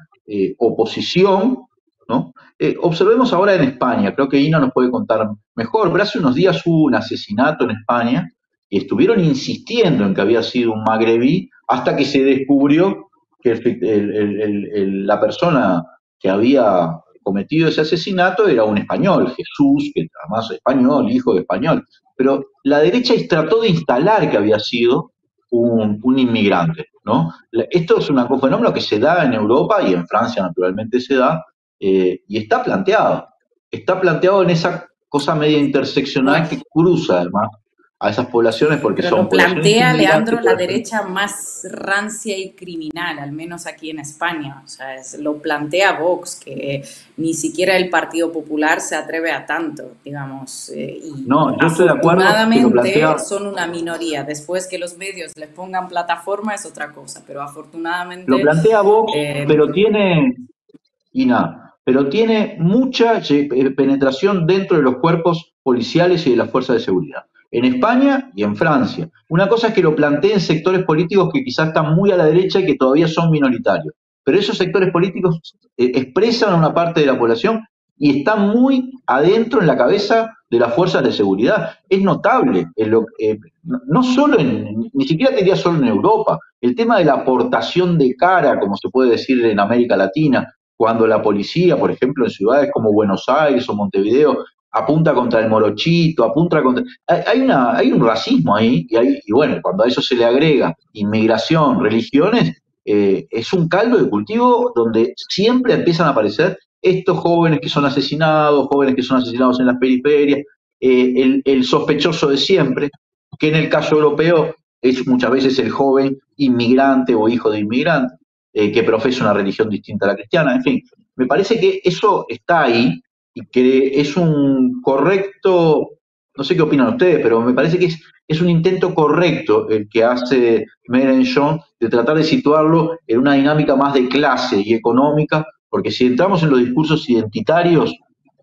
oposición, ¿no? Observemos ahora en España, creo que Ina nos puede contar mejor, pero hace unos días hubo un asesinato en España y estuvieron insistiendo en que había sido un magrebí hasta que se descubrió que la persona que había cometido ese asesinato era un español, Jesús, que además es español, hijo de español. Pero la derecha trató de instalar que había sido un inmigrante, ¿no? Esto es un fenómeno que se da en Europa y en Francia naturalmente se da, y está planteado en esa cosa media interseccional que cruza además a esas poblaciones porque pero son lo plantea, poblaciones Leandro, la poblaciones. derecha más rancia y criminal, al menos aquí en España. O sea, lo plantea Vox, que ni siquiera el Partido Popular se atreve a tanto, digamos. Y No, yo estoy de acuerdo que lo afortunadamente plantea. son una minoría. Después que los medios les pongan plataforma es otra cosa, pero afortunadamente... Lo plantea Vox, pero tiene mucha penetración dentro de los cuerpos policiales y de las fuerzas de seguridad, en España y en Francia. Una cosa es que lo planteen sectores políticos que quizás están muy a la derecha y que todavía son minoritarios, pero esos sectores políticos expresan a una parte de la población y están muy adentro en la cabeza de las fuerzas de seguridad. Es notable, no solo ni siquiera te diría solo en Europa, el tema de la aportación de cara, como se puede decir en América Latina, cuando la policía, por ejemplo, en ciudades como Buenos Aires o Montevideo, apunta contra el morochito, apunta contra... Hay un racismo ahí, y bueno, cuando a eso se le agrega inmigración, religiones, es un caldo de cultivo donde siempre empiezan a aparecer estos jóvenes que son asesinados en las periferias, el sospechoso de siempre, que en el caso europeo es muchas veces el joven inmigrante o hijo de inmigrante, que profesa una religión distinta a la cristiana, en fin. Me parece que eso está ahí y que es un correcto, no sé qué opinan ustedes, pero me parece que es un intento correcto el que hace Mélenchon de tratar de situarlo en una dinámica más de clase y económica, porque si entramos en los discursos identitarios,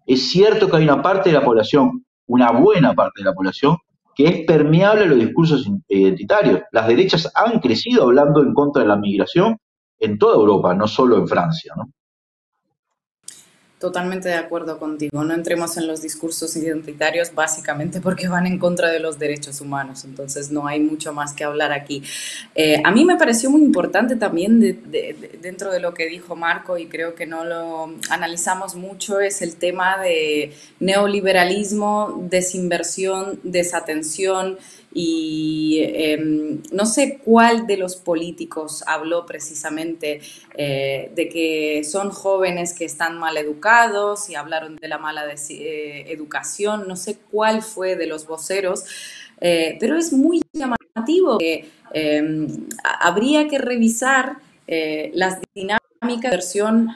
es cierto que hay una parte de la población, una buena parte de la población, que es permeable a los discursos identitarios. Las derechas han crecido hablando en contra de la migración en toda Europa, no solo en Francia, ¿no? Totalmente de acuerdo contigo. No entremos en los discursos identitarios básicamente porque van en contra de los derechos humanos. Entonces no hay mucho más que hablar aquí. A mí me pareció muy importante también dentro de lo que dijo Marco, y creo que no lo analizamos mucho, es el tema de neoliberalismo, desinversión, desatención. Y no sé cuál de los políticos habló precisamente de que son jóvenes que están mal educados y hablaron de la mala educación. No sé cuál fue de los voceros, pero es muy llamativo que habría que revisar las dinámicas de inversión,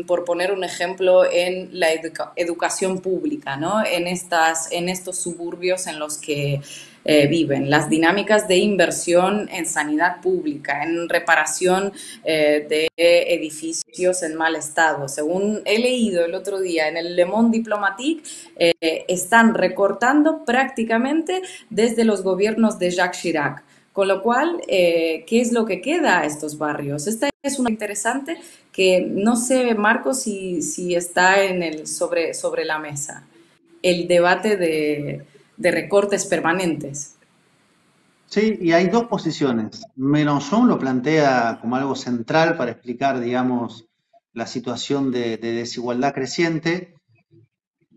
por poner un ejemplo, en la educación pública, ¿no? En estos suburbios en los que viven, las dinámicas de inversión en sanidad pública, en reparación de edificios en mal estado. Según he leído el otro día en el Le Monde Diplomatique, están recortando prácticamente desde los gobiernos de Jacques Chirac. Con lo cual, ¿qué es lo que queda a estos barrios? Esta es una interesante que no sé, Marco, si está sobre la mesa. El debate de recortes permanentes. Sí, y hay dos posiciones. Mélenchon lo plantea como algo central para explicar, digamos, la situación de desigualdad creciente.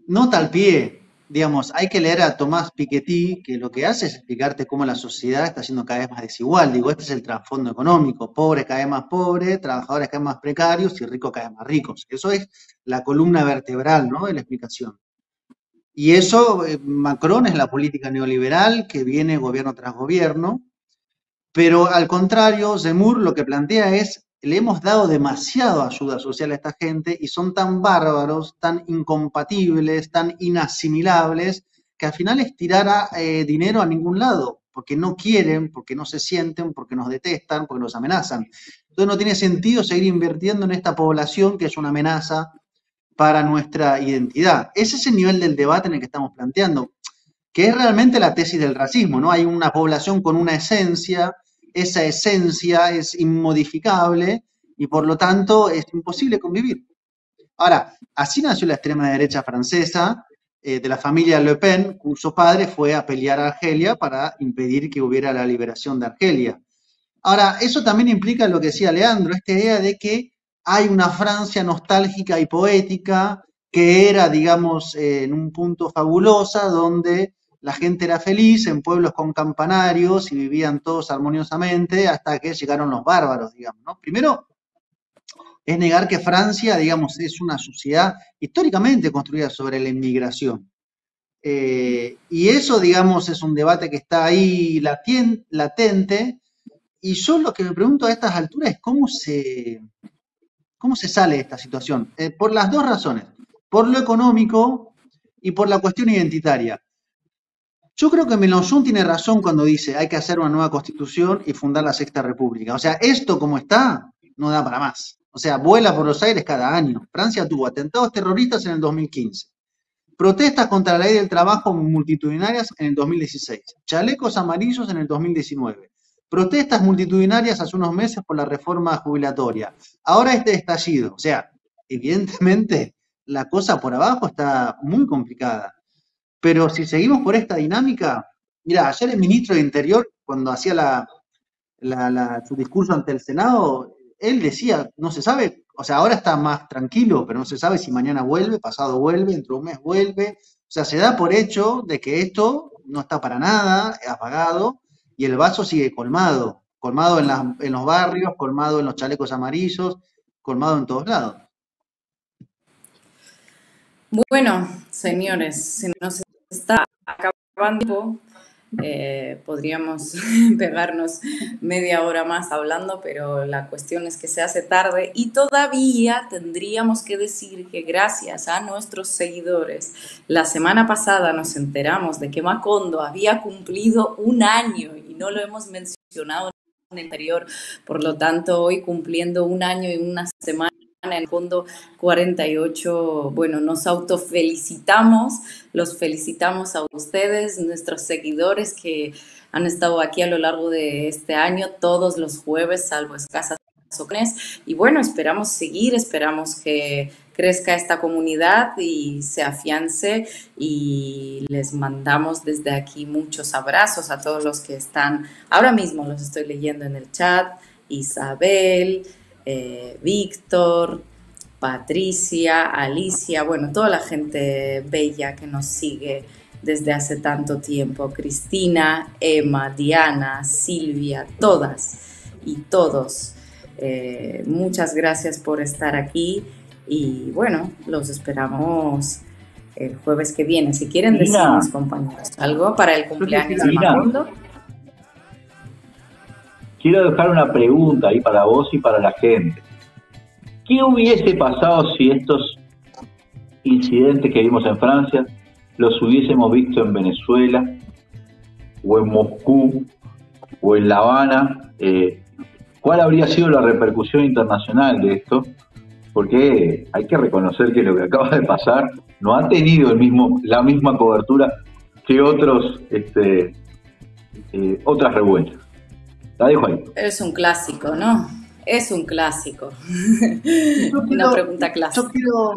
Nota al pie, digamos, hay que leer a Tomás Piketty, que lo que hace es explicarte cómo la sociedad está siendo cada vez más desigual. Digo, este es el trasfondo económico. Pobres cada vez más pobres, trabajadores cada vez más precarios y ricos cada vez más ricos. Eso es la columna vertebral, ¿no?, de la explicación. Y eso, Macron es la política neoliberal que viene gobierno tras gobierno, pero al contrario, Zemmour lo que plantea es, le hemos dado demasiada ayuda social a esta gente y son tan bárbaros, tan incompatibles, tan inasimilables, que al final es tirar dinero a ningún lado, porque no quieren, porque no se sienten, porque nos detestan, porque nos amenazan. Entonces no tiene sentido seguir invirtiendo en esta población que es una amenaza para nuestra identidad. Ese es el nivel del debate en el que estamos planteando, que es realmente la tesis del racismo, ¿no? Hay una población con una esencia, esa esencia es inmodificable y por lo tanto es imposible convivir. Ahora, así nació la extrema derecha francesa, de la familia Le Pen, cuyo padre fue a pelear a Argelia para impedir que hubiera la liberación de Argelia. Ahora, eso también implica lo que decía Leandro, esta idea de que hay una Francia nostálgica y poética que era, digamos, en un punto fabulosa, donde la gente era feliz en pueblos con campanarios y vivían todos armoniosamente hasta que llegaron los bárbaros, digamos, ¿no? Primero, es negar que Francia, digamos, es una sociedad históricamente construida sobre la inmigración. Y eso, digamos, es un debate que está ahí latente, y yo lo que me pregunto a estas alturas es cómo se sale de esta situación. Por las dos razones, por lo económico y por la cuestión identitaria. Yo creo que Mélenchon tiene razón cuando dice hay que hacer una nueva constitución y fundar la Sexta República. O sea, esto como está, no da para más. O sea, vuela por los aires cada año. Francia tuvo atentados terroristas en el 2015. Protestas contra la ley del trabajo multitudinarias en el 2016. Chalecos amarillos en el 2019. Protestas multitudinarias hace unos meses por la reforma jubilatoria. Ahora este estallido. O sea, evidentemente la cosa por abajo está muy complicada. Pero si seguimos por esta dinámica, mira, ayer el ministro de Interior, cuando hacía su discurso ante el Senado, él decía, no se sabe, o sea, ahora está más tranquilo, pero no se sabe si mañana vuelve, pasado vuelve, dentro de un mes vuelve. O sea, se da por hecho de que esto no está para nada apagado y el vaso sigue colmado, colmado en los barrios, colmado en los chalecos amarillos, colmado en todos lados. Bueno, señores, se nos está acabando. Podríamos pegarnos media hora más hablando, pero la cuestión es que se hace tarde y todavía tendríamos que decir que gracias a nuestros seguidores, la semana pasada nos enteramos de que Macondo había cumplido 1 año y no lo hemos mencionado en el anterior, por lo tanto hoy cumpliendo 1 año y 1 semana en el fondo 48, bueno, nos autofelicitamos, los felicitamos a ustedes, nuestros seguidores que han estado aquí a lo largo de este año, todos los jueves, salvo escasas ocasiones, y bueno, esperamos seguir, esperamos que crezca esta comunidad y se afiance, y les mandamos desde aquí muchos abrazos a todos los que están, ahora mismo los estoy leyendo en el chat, Isabel, Víctor, Patricia, Alicia, bueno, toda la gente bella que nos sigue desde hace tanto tiempo, Cristina, Emma, Diana, Silvia, todas y todos, muchas gracias por estar aquí y bueno, los esperamos el jueves que viene. Si quieren decir, mis compañeros, algo para el cumpleaños de Macondo. Quiero dejar una pregunta ahí para vos y para la gente. ¿Qué hubiese pasado si estos incidentes que vimos en Francia los hubiésemos visto en Venezuela, o en Moscú, o en La Habana? ¿Cuál habría sido la repercusión internacional de esto? Porque hay que reconocer que lo que acaba de pasar no ha tenido la misma cobertura que otras revueltas. La dejo ahí. Es un clásico, ¿no? Es un clásico. Una pregunta clásica. Yo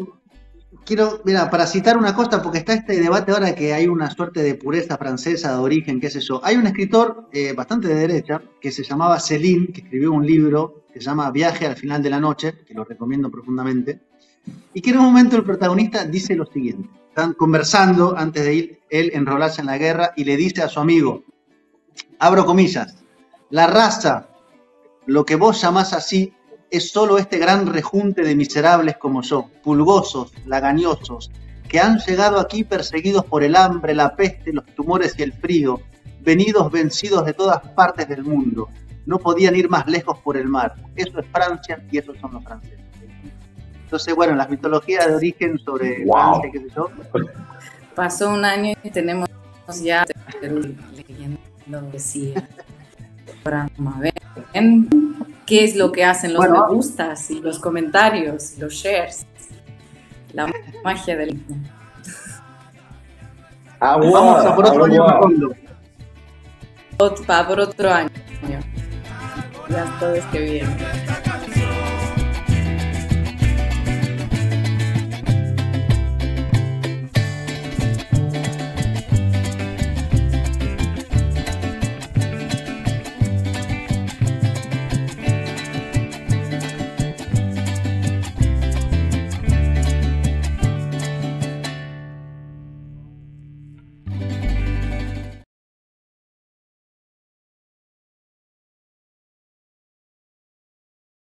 quiero, mira, para citar una cosa, porque está este debate ahora que hay una suerte de pureza francesa de origen, qué sé yo. Hay un escritor bastante de derecha que se llamaba Céline, que escribió un libro que se llama Viaje al final de la noche, que lo recomiendo profundamente, y que en un momento el protagonista dice lo siguiente. están conversando antes de ir él enrolarse en la guerra y le dice a su amigo, abro comillas, la raza, lo que vos llamás así, es solo este gran rejunte de miserables como yo, pulgosos, lagañosos, que han llegado aquí perseguidos por el hambre, la peste, los tumores y el frío, venidos vencidos de todas partes del mundo. No podían ir más lejos por el mar. Eso es Francia y esos son los franceses. Entonces, bueno, las mitologías de origen sobre Francia, qué sé yo. Pasó un año y tenemos ya leyendo poesía. ¿Ven? ¿Qué es lo que hacen los me gustas y los comentarios, los shares? La magia del... Vamos a por otro año Macondo. Por otro año. Ya todo es que viene.